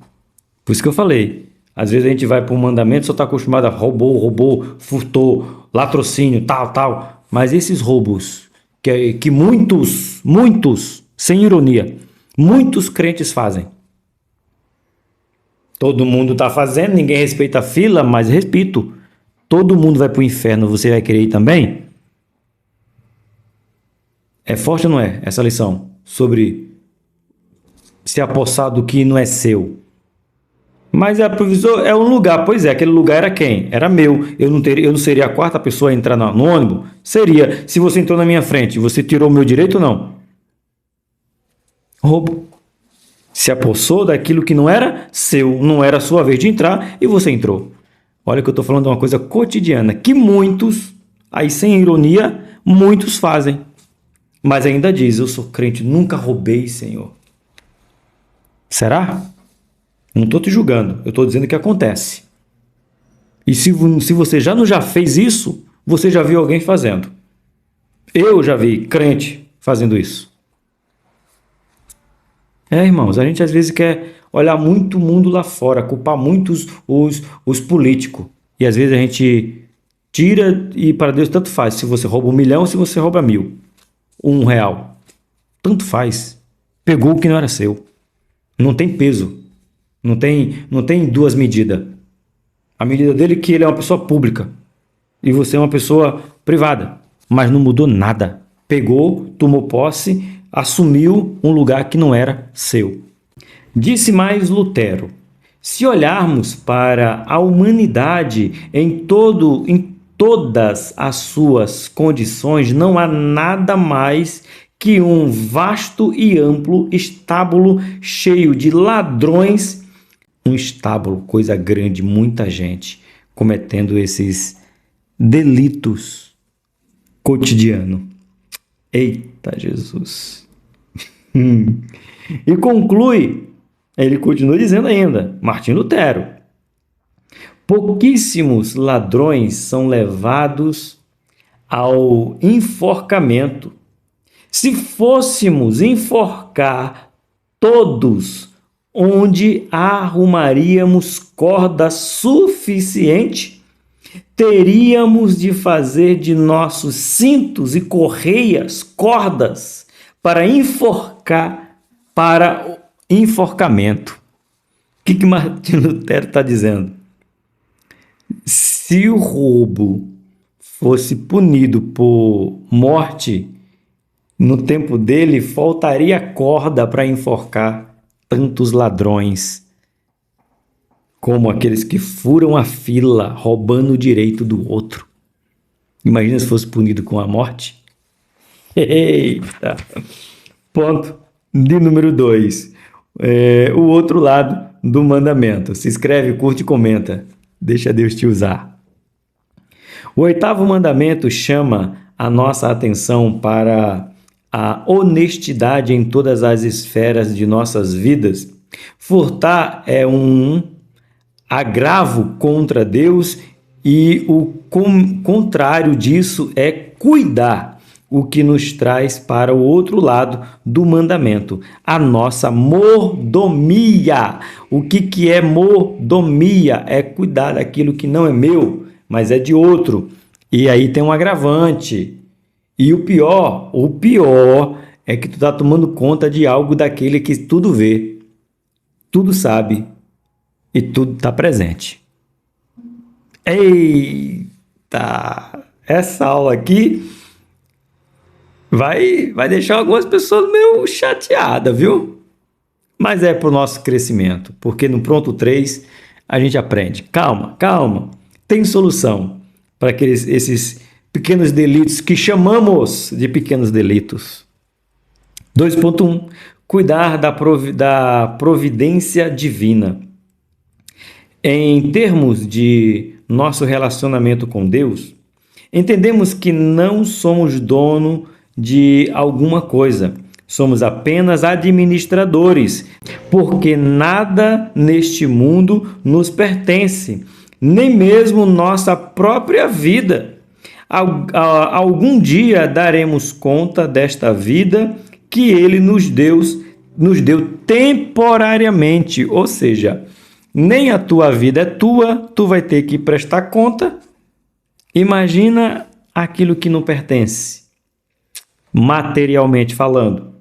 Por isso que eu falei. Às vezes a gente vai para um mandamento, só está acostumado a roubou, furtou, latrocínio, tal. Mas esses roubos que muitos, sem ironia, muitos crentes fazem. Todo mundo está fazendo, ninguém respeita a fila, mas repito, todo mundo vai para o inferno, você vai querer ir também? É forte ou não é essa lição sobre se apossar do que não é seu? Mas professor, é um lugar. Pois é, aquele lugar era quem? Era meu. Eu não seria a quarta pessoa a entrar no ônibus? Seria. Se você entrou na minha frente, você tirou o meu direito ou não? Roubo. Se apossou daquilo que não era seu, não era a sua vez de entrar e você entrou. Olha que eu estou falando de uma coisa cotidiana que muitos, aí sem ironia, muitos fazem. Mas ainda diz, eu sou crente, nunca roubei, Senhor. Será? Não estou te julgando, eu estou dizendo que acontece. E se você já fez isso, você já viu alguém fazendo. Eu já vi crente fazendo isso. Irmãos, a gente às vezes quer olhar muito o mundo lá fora, culpar muitos os políticos. E às vezes a gente tira e para Deus tanto faz. Se você rouba 1 milhão ou se você rouba 1.000. R$1. Tanto faz. Pegou o que não era seu. Não tem peso. Não tem duas medidas. A medida dele é que ele é uma pessoa pública. E você é uma pessoa privada. Mas não mudou nada. Pegou, tomou posse, assumiu um lugar que não era seu. Disse mais Lutero: se olharmos para a humanidade em todas as suas condições, não há nada mais que um vasto e amplo estábulo cheio de ladrões. Um estábulo, coisa grande, muita gente cometendo esses delitos cotidianos. Eita Jesus! E conclui, ele continua dizendo ainda, Martinho Lutero: pouquíssimos ladrões são levados ao enforcamento. Se fôssemos enforcar todos, onde arrumaríamos corda suficiente? Teríamos de fazer de nossos cintos e correias cordas para enforcar, para o enforcamento. O que Martinho Lutero está dizendo? Se o roubo fosse punido por morte, no tempo dele faltaria corda para enforcar tantos ladrões como aqueles que furam a fila roubando o direito do outro. Imagina se fosse punido com a morte. Eita! Ponto de número 2. O outro lado do mandamento. Se inscreve, curte e comenta. Deixa Deus te usar. O 8º mandamento chama a nossa atenção para a honestidade em todas as esferas de nossas vidas. Furtar é um agravo contra Deus e o contrário disso é cuidar, o que nos traz para o outro lado do mandamento, a nossa mordomia. O que é mordomia? É cuidar daquilo que não é meu, mas é de outro. E aí tem um agravante. E o pior é que tu está tomando conta de algo daquele que tudo vê, tudo sabe e tudo está presente. Eita! Essa aula aqui vai deixar algumas pessoas meio chateadas, viu? Mas é para o nosso crescimento, porque no Pronto 3 a gente aprende. Calma. Tem solução para esses pequenos delitos que chamamos de pequenos delitos. 2.1. Cuidar da providência divina. Em termos de nosso relacionamento com Deus, entendemos que não somos dono de alguma coisa. Somos apenas administradores, porque nada neste mundo nos pertence, nem mesmo nossa própria vida. Algum dia daremos conta desta vida que Ele nos deu temporariamente, ou seja, nem a tua vida é tua, tu vai ter que prestar conta. Imagina aquilo que não pertence, materialmente falando.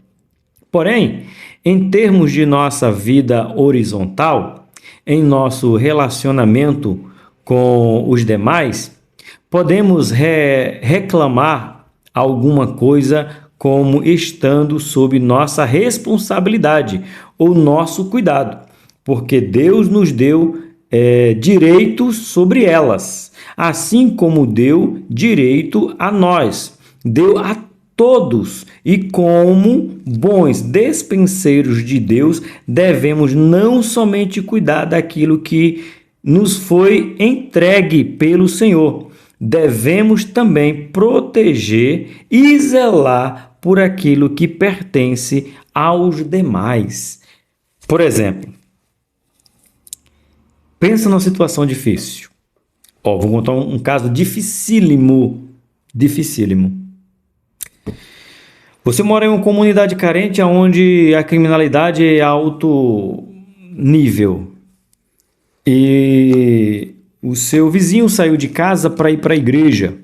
Porém, em termos de nossa vida horizontal, em nosso relacionamento com os demais, podemos reclamar alguma coisa como estando sob nossa responsabilidade ou nosso cuidado, porque Deus nos deu direitos sobre elas, assim como deu direito a nós. Deu a todos, e como bons despenseiros de Deus, devemos não somente cuidar daquilo que nos foi entregue pelo Senhor, devemos também proteger e zelar por aquilo que pertence aos demais. Por exemplo, pensa numa situação difícil. Vou contar um caso dificílimo. Você mora em uma comunidade carente onde a criminalidade é alto nível e o seu vizinho saiu de casa para ir para a igreja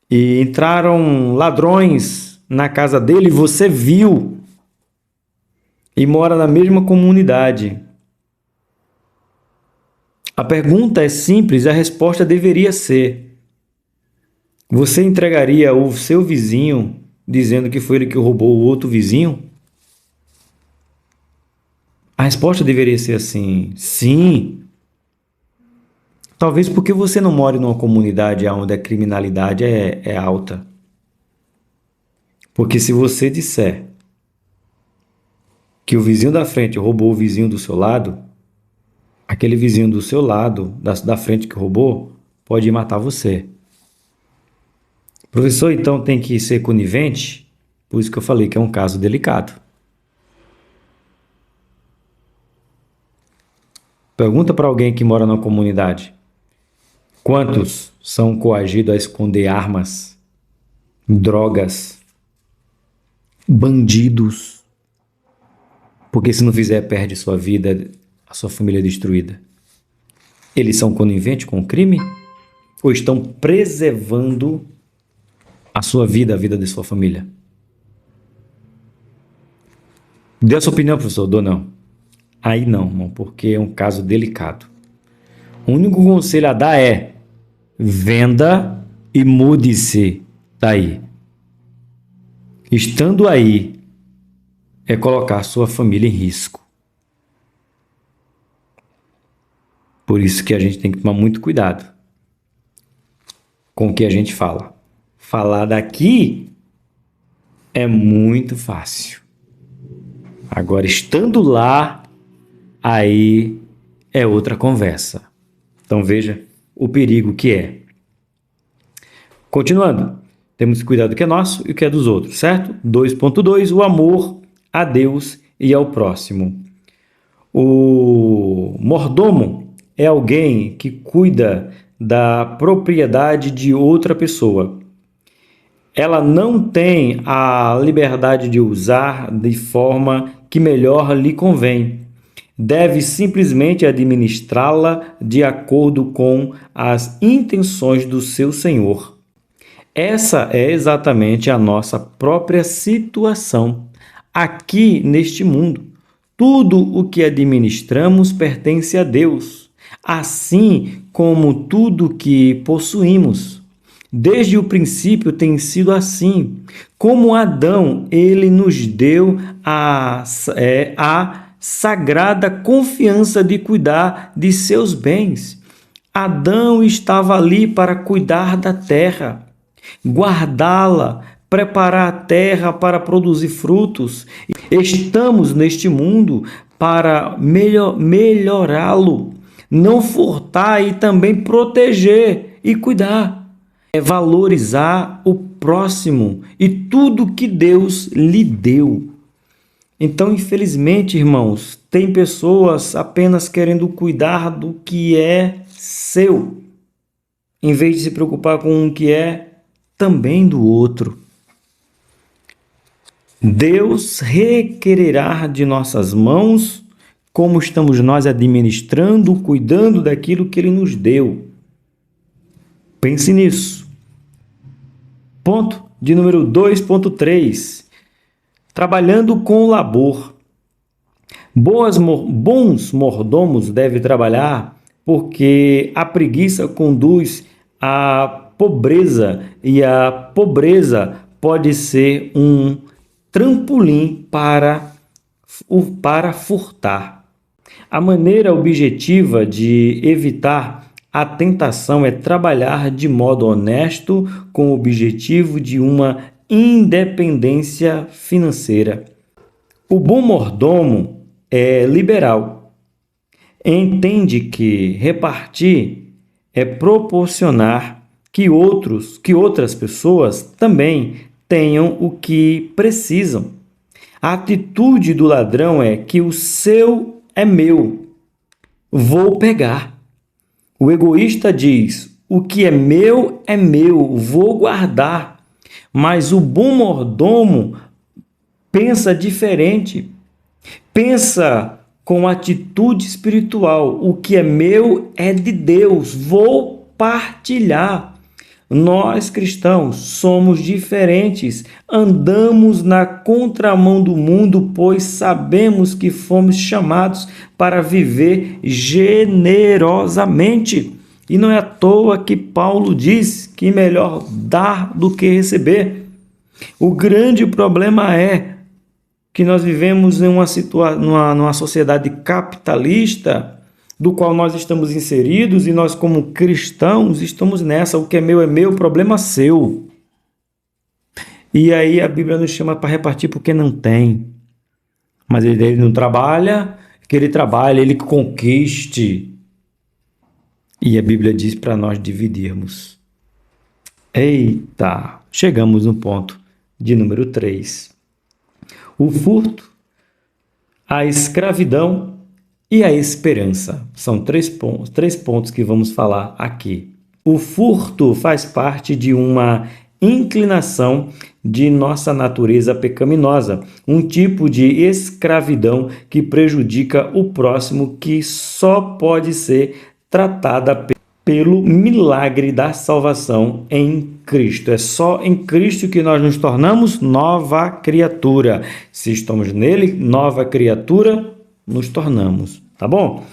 e entraram ladrões na casa dele e você viu e mora na mesma comunidade. A pergunta é simples, a resposta deveria ser: você entregaria o seu vizinho dizendo que foi ele que roubou o outro vizinho? A resposta deveria ser assim: sim. Talvez porque você não mora numa comunidade onde a criminalidade é alta. Porque se você disser que o vizinho da frente roubou o vizinho do seu lado, aquele vizinho do seu lado, da frente que roubou, pode ir matar você. O professor, então, tem que ser conivente? Por isso que eu falei que é um caso delicado. Pergunta para alguém que mora na comunidade: quantos são coagidos a esconder armas, drogas, bandidos? Porque se não fizer, perde sua vida, a sua família é destruída. Eles são coniventes com o crime? Ou estão preservando a sua vida, a vida de sua família? Dê a sua opinião, professor? Dou não. Aí não, irmão, porque é um caso delicado. O único conselho a dar é: venda e mude-se daí. Estando aí é colocar sua família em risco. Por isso que a gente tem que tomar muito cuidado com o que a gente fala. Falar daqui é muito fácil. Agora, estando lá, aí é outra conversa. Então, veja o perigo que é. Continuando, temos que cuidar do que é nosso e o que é dos outros, certo? 2.2, o amor a Deus e ao próximo. O mordomo é alguém que cuida da propriedade de outra pessoa. Ela não tem a liberdade de usar de forma que melhor lhe convém. Deve simplesmente administrá-la de acordo com as intenções do seu senhor. Essa é exatamente a nossa própria situação aqui neste mundo. Tudo o que administramos pertence a Deus, assim como tudo que possuímos. Desde o princípio tem sido assim. Como Adão, ele nos deu a sagrada confiança de cuidar de seus bens. Adão estava ali para cuidar da terra, guardá-la, preparar a terra para produzir frutos. Estamos neste mundo para melhorá-lo, não furtar e também proteger e cuidar. É valorizar o próximo e tudo que Deus lhe deu. Então, infelizmente, irmãos, tem pessoas apenas querendo cuidar do que é seu, em vez de se preocupar com o que é também do outro. Deus requererá de nossas mãos como estamos nós administrando, cuidando daquilo que Ele nos deu. Pense nisso. Ponto de número 2.3. Trabalhando com labor. Bons mordomos devem trabalhar porque a preguiça conduz à pobreza e a pobreza pode ser um trampolim para furtar. A maneira objetiva de evitar a tentação é trabalhar de modo honesto com o objetivo de uma independência financeira. O bom mordomo é liberal. Entende que repartir é proporcionar que outras pessoas também tenham o que precisam. A atitude do ladrão é que o seu é meu, vou pegar. O egoísta diz: o que é meu, vou guardar. Mas o bom mordomo pensa diferente. Pensa com atitude espiritual: o que é meu é de Deus, vou partilhar. Nós cristãos somos diferentes, andamos na contramão do mundo, pois sabemos que fomos chamados para viver generosamente. E não é à toa que Paulo diz que é melhor dar do que receber. O grande problema é que nós vivemos em numa sociedade capitalista, do qual nós estamos inseridos, e nós, como cristãos, estamos nessa. O que é meu, problema seu. E aí a Bíblia nos chama para repartir porque não tem. Mas ele não trabalha, que ele trabalhe, ele conquiste. E a Bíblia diz para nós dividirmos. Eita! Chegamos no ponto de número 3. O furto, a escravidão e a esperança. São três pontos que vamos falar aqui. O furto faz parte de uma inclinação de nossa natureza pecaminosa, um tipo de escravidão que prejudica o próximo, que só pode ser tratada pelo milagre da salvação em Cristo. É só em Cristo que nós nos tornamos nova criatura. Se estamos nele, nova criatura, nos tornamos, tá bom?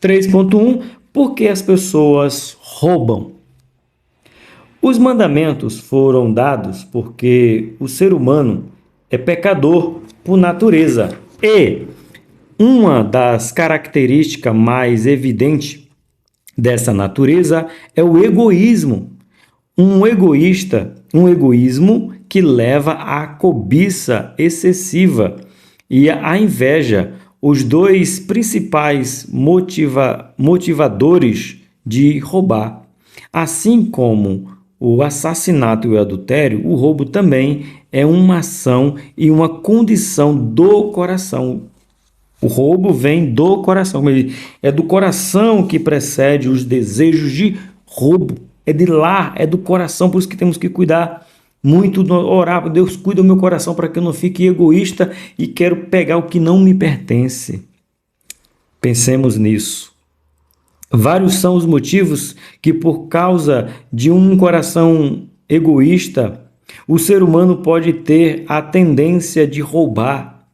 3.1. Por que as pessoas roubam? Os mandamentos foram dados porque o ser humano é pecador por natureza. E uma das características mais evidentes dessa natureza é o egoísmo. Um egoísmo que leva à cobiça excessiva e à inveja, os dois principais motivadores de roubar. Assim como o assassinato e o adultério, o roubo também é uma ação e uma condição do coração. O roubo vem do coração. É do coração que precede os desejos de roubo. É de lá, é do coração, por isso que temos que cuidar muito, orar, Deus, cuida do meu coração para que eu não fique egoísta e quero pegar o que não me pertence. Pensemos nisso. Vários são os motivos que, por causa de um coração egoísta, o ser humano pode ter a tendência de roubar.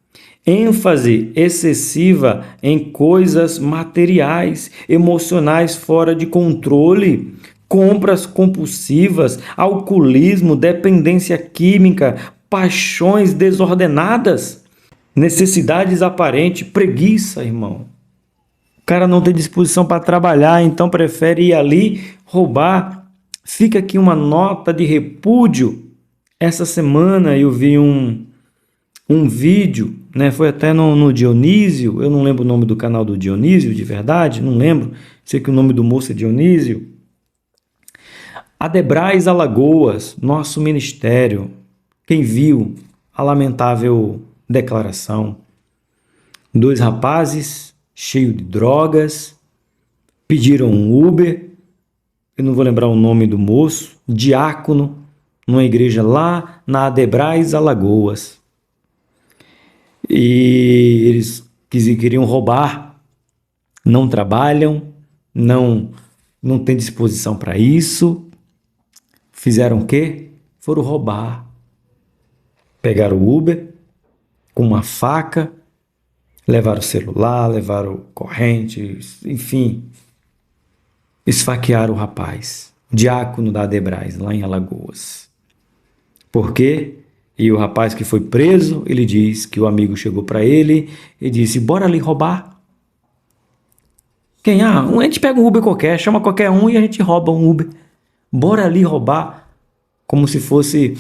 ênfase excessiva em coisas materiais, emocionais fora de controle, compras compulsivas, alcoolismo, dependência química, paixões desordenadas, necessidades aparentes, preguiça, irmão. O cara não tem disposição para trabalhar, então prefere ir ali roubar. Fica aqui uma nota de repúdio. Essa semana eu vi um vídeo, né? Foi até no Dionísio, eu não lembro o nome do canal do Dionísio, de verdade, não lembro. Sei que o nome do moço é Dionísio. Adebrais Alagoas, nosso ministério. Quem viu a lamentável declaração? 2 rapazes cheios de drogas pediram um Uber, eu não vou lembrar o nome do moço, diácono, numa igreja lá na Adebrais Alagoas. E eles queriam roubar, não trabalham, não têm disposição para isso. Fizeram o quê? Foram roubar. Pegaram o Uber com uma faca, levaram o celular, levaram corrente, enfim, esfaquearam o rapaz, diácono da Adebrais, lá em Alagoas. Por quê? E o rapaz que foi preso, ele diz que o amigo chegou para ele e disse: bora ali roubar. Quem? A gente pega um Uber qualquer, chama qualquer um e a gente rouba um Uber. Bora ali roubar. Como se fosse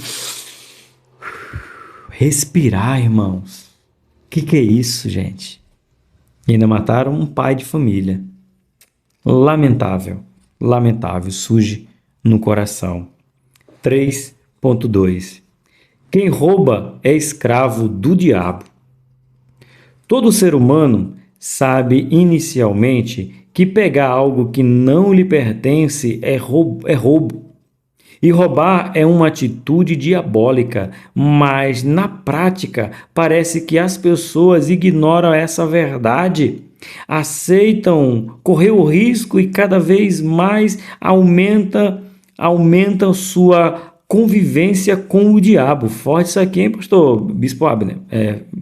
Respirar, irmãos. O que é isso, gente? E ainda mataram um pai de família. Lamentável, lamentável, surge no coração. 3.2. Quem rouba é escravo do diabo. Todo ser humano sabe inicialmente que pegar algo que não lhe pertence é roubo. E roubar é uma atitude diabólica, mas na prática parece que as pessoas ignoram essa verdade, aceitam correr o risco e cada vez mais aumentam sua convivência com o diabo. Forte isso aqui, hein, pastor Bispo Abner?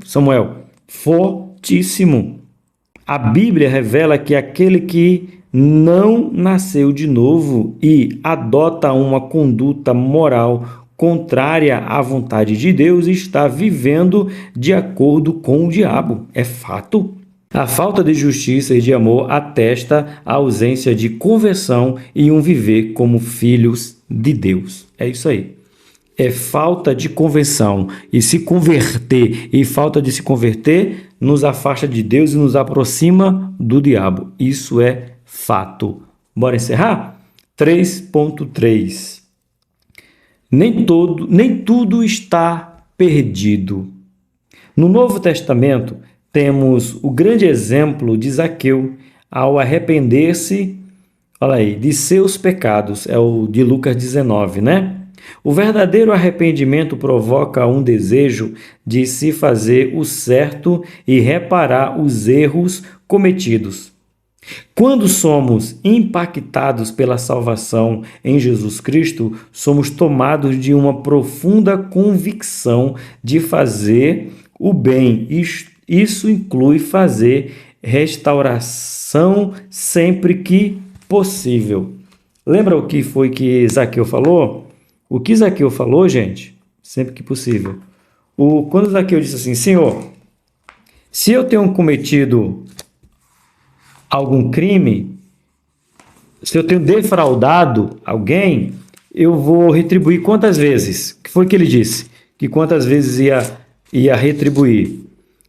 Samuel, fortíssimo. A Bíblia revela que aquele que não nasceu de novo e adota uma conduta moral contrária à vontade de Deus está vivendo de acordo com o diabo. É fato. A falta de justiça e de amor atesta a ausência de conversão e um viver como filhos de Deus. É isso aí. É falta de conversão e se converter, e falta de se converter nos afasta de Deus e nos aproxima do diabo. Isso é fato. Bora encerrar? 3.3. Nem tudo está perdido. No Novo Testamento, temos o grande exemplo de Zaqueu ao arrepender-se, olha aí, de seus pecados. É o de Lucas 19, né? O verdadeiro arrependimento provoca um desejo de se fazer o certo e reparar os erros cometidos. Quando somos impactados pela salvação em Jesus Cristo, somos tomados de uma profunda convicção de fazer o bem. Isso inclui fazer restauração sempre que possível. Lembra o que foi que Zaqueu falou? O que Zaqueu falou, gente? Sempre que possível. Quando Zaqueu disse assim: Senhor, se eu tenho cometido algum crime, se eu tenho defraudado alguém, eu vou retribuir quantas vezes? O que foi que ele disse? Que quantas vezes ia retribuir?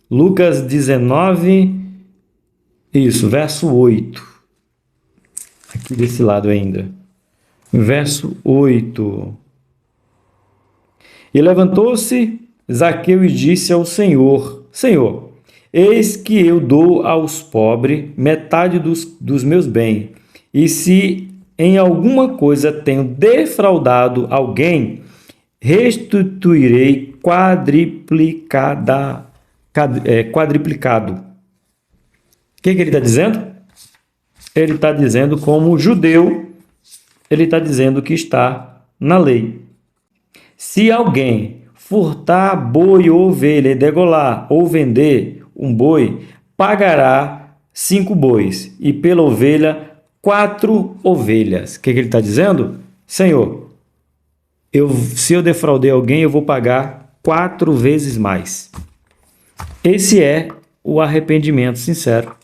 Lucas 19, isso, verso 8. Aqui desse lado ainda. Verso 8. E levantou-se Zaqueu e disse ao Senhor: Senhor, eis que eu dou aos pobres metade dos meus bens, e se em alguma coisa tenho defraudado alguém, restituirei quadriplicado. O que ele está dizendo? Ele está dizendo como judeu, ele está dizendo que está na lei. Se alguém furtar boi ou ovelha e degolar ou vender um boi, pagará 5 bois e pela ovelha 4 ovelhas. O que ele está dizendo? Senhor, se eu defraudei alguém, eu vou pagar 4 vezes mais. Esse é o arrependimento sincero.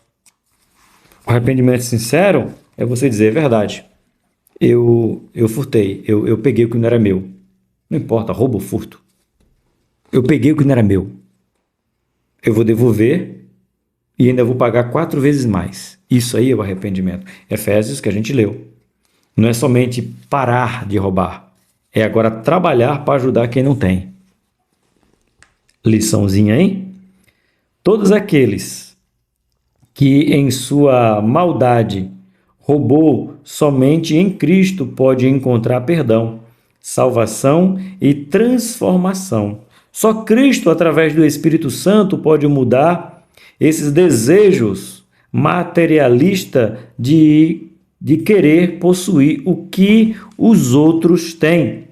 O arrependimento sincero é você dizer a verdade. Eu furtei, eu peguei o que não era meu. Não importa, roubo ou furto. Eu peguei o que não era meu. Eu vou devolver e ainda vou pagar 4 vezes mais. Isso aí é o arrependimento. Efésios, que a gente leu. Não é somente parar de roubar. É agora trabalhar para ajudar quem não tem. Liçãozinha, hein? Todos aqueles que em sua maldade roubou, somente em Cristo pode encontrar perdão, salvação e transformação. Só Cristo, através do Espírito Santo, pode mudar esses desejos materialistas de querer possuir o que os outros têm,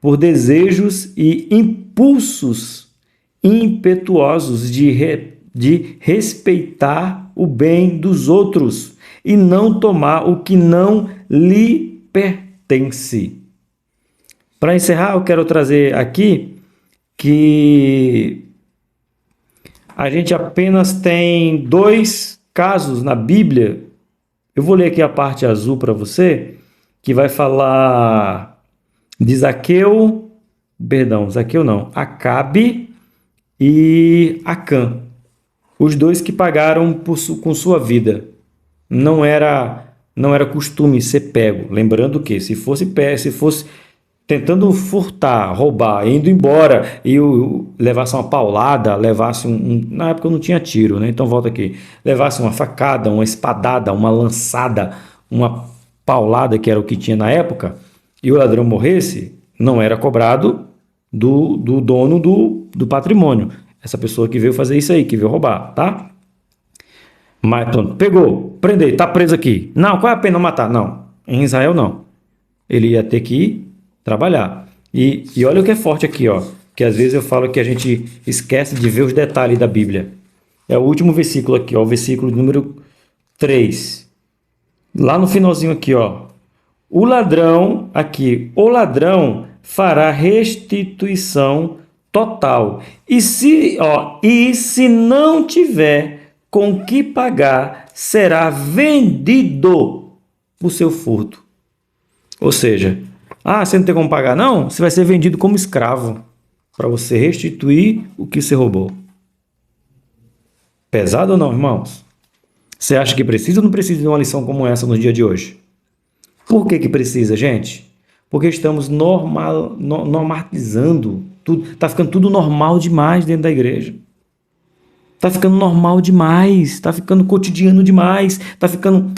por desejos e impulsos impetuosos de respeitar o bem dos outros e não tomar o que não lhe pertence. Para encerrar, eu quero trazer aqui que a gente apenas tem 2 casos na Bíblia. Eu vou ler aqui a parte azul para você, que vai falar de Zaqueu não, Acabe e Acã. Os dois que pagaram com sua vida. Não era costume ser pego. Lembrando que se fosse tentando furtar, roubar, indo embora e levasse uma paulada, levasse na época não tinha tiro, né? Então volta aqui. Levasse uma facada, uma espadada, uma lançada, uma paulada, que era o que tinha na época, e o ladrão morresse, não era cobrado do dono do patrimônio. Essa pessoa que veio fazer isso aí, que veio roubar, tá? Mas pronto, pegou, prendei, tá preso aqui. Não, qual é a pena matar? Não, em Israel não. Ele ia ter que trabalhar. E olha o que é forte aqui, ó, que às vezes eu falo que a gente esquece de ver os detalhes da Bíblia. É o último versículo aqui, ó, o versículo número 3. Lá no finalzinho aqui, ó. O ladrão fará restituição total. E se não tiver com que pagar, será vendido o seu furto. Ou seja, você não tem como pagar não? Você vai ser vendido como escravo para você restituir o que você roubou. Pesado ou não, irmãos? Você acha que precisa ou não precisa de uma lição como essa no dia de hoje? Por que precisa, gente? Porque estamos normalizando tudo. Está ficando tudo normal demais dentro da igreja. Está ficando normal demais. Está ficando cotidiano demais. Está ficando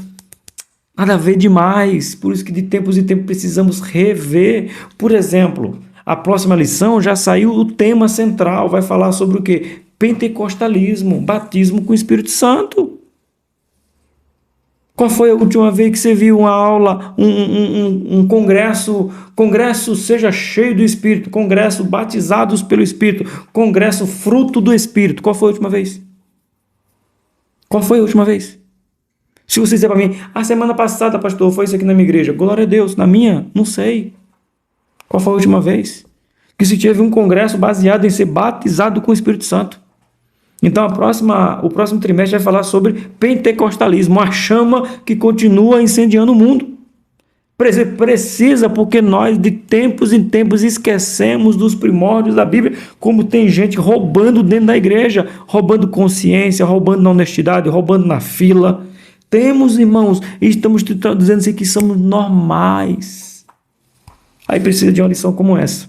nada a ver demais. Por isso que de tempos em tempos precisamos rever. Por exemplo, a próxima lição já saiu o tema central. Vai falar sobre o quê? Pentecostalismo, batismo com o Espírito Santo. Qual foi a última vez que você viu uma aula, um congresso seja cheio do Espírito, congresso batizados pelo Espírito, congresso fruto do Espírito? Qual foi a última vez? Qual foi a última vez? Se você disser para mim, a semana passada, pastor, foi isso aqui na minha igreja. Glória a Deus. Na minha? Não sei. Qual foi a última vez que se teve um congresso baseado em ser batizado com o Espírito Santo? Então, o próximo trimestre vai falar sobre pentecostalismo, a chama que continua incendiando o mundo. Precisa, porque nós de tempos em tempos esquecemos dos primórdios da Bíblia, como tem gente roubando dentro da igreja, roubando consciência, roubando na honestidade, roubando na fila. Temos, irmãos, e estamos dizendo assim que somos normais. Aí precisa de uma lição como essa.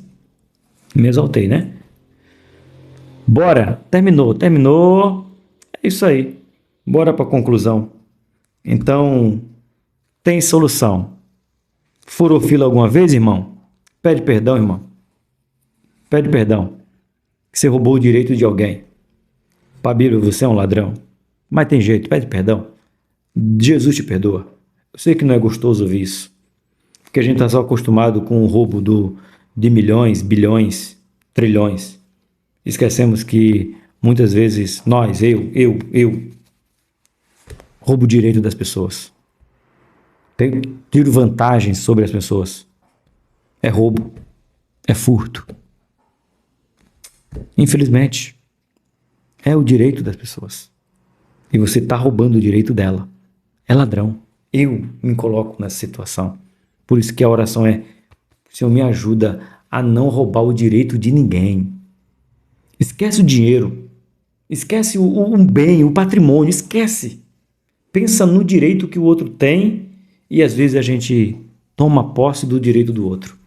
Me exaltei, né? Bora, terminou, é isso aí, bora para a conclusão. Então, tem solução. Furou fila alguma vez, irmão? Pede perdão, irmão. Pede perdão, que você roubou o direito de alguém. Para a Bíblia, você é um ladrão, mas tem jeito, pede perdão. Jesus te perdoa. Eu sei que não é gostoso ouvir isso, porque a gente está só acostumado com o roubo de milhões, bilhões, trilhões. Esquecemos que muitas vezes eu roubo o direito das pessoas. Tiro vantagens sobre as pessoas. É roubo. É furto. Infelizmente, é o direito das pessoas. E você está roubando o direito dela. É ladrão. Eu me coloco nessa situação. Por isso que a oração é: Senhor, me ajuda a não roubar o direito de ninguém. Esquece o dinheiro, esquece o bem, o patrimônio, esquece. Pensa no direito que o outro tem e às vezes a gente toma posse do direito do outro.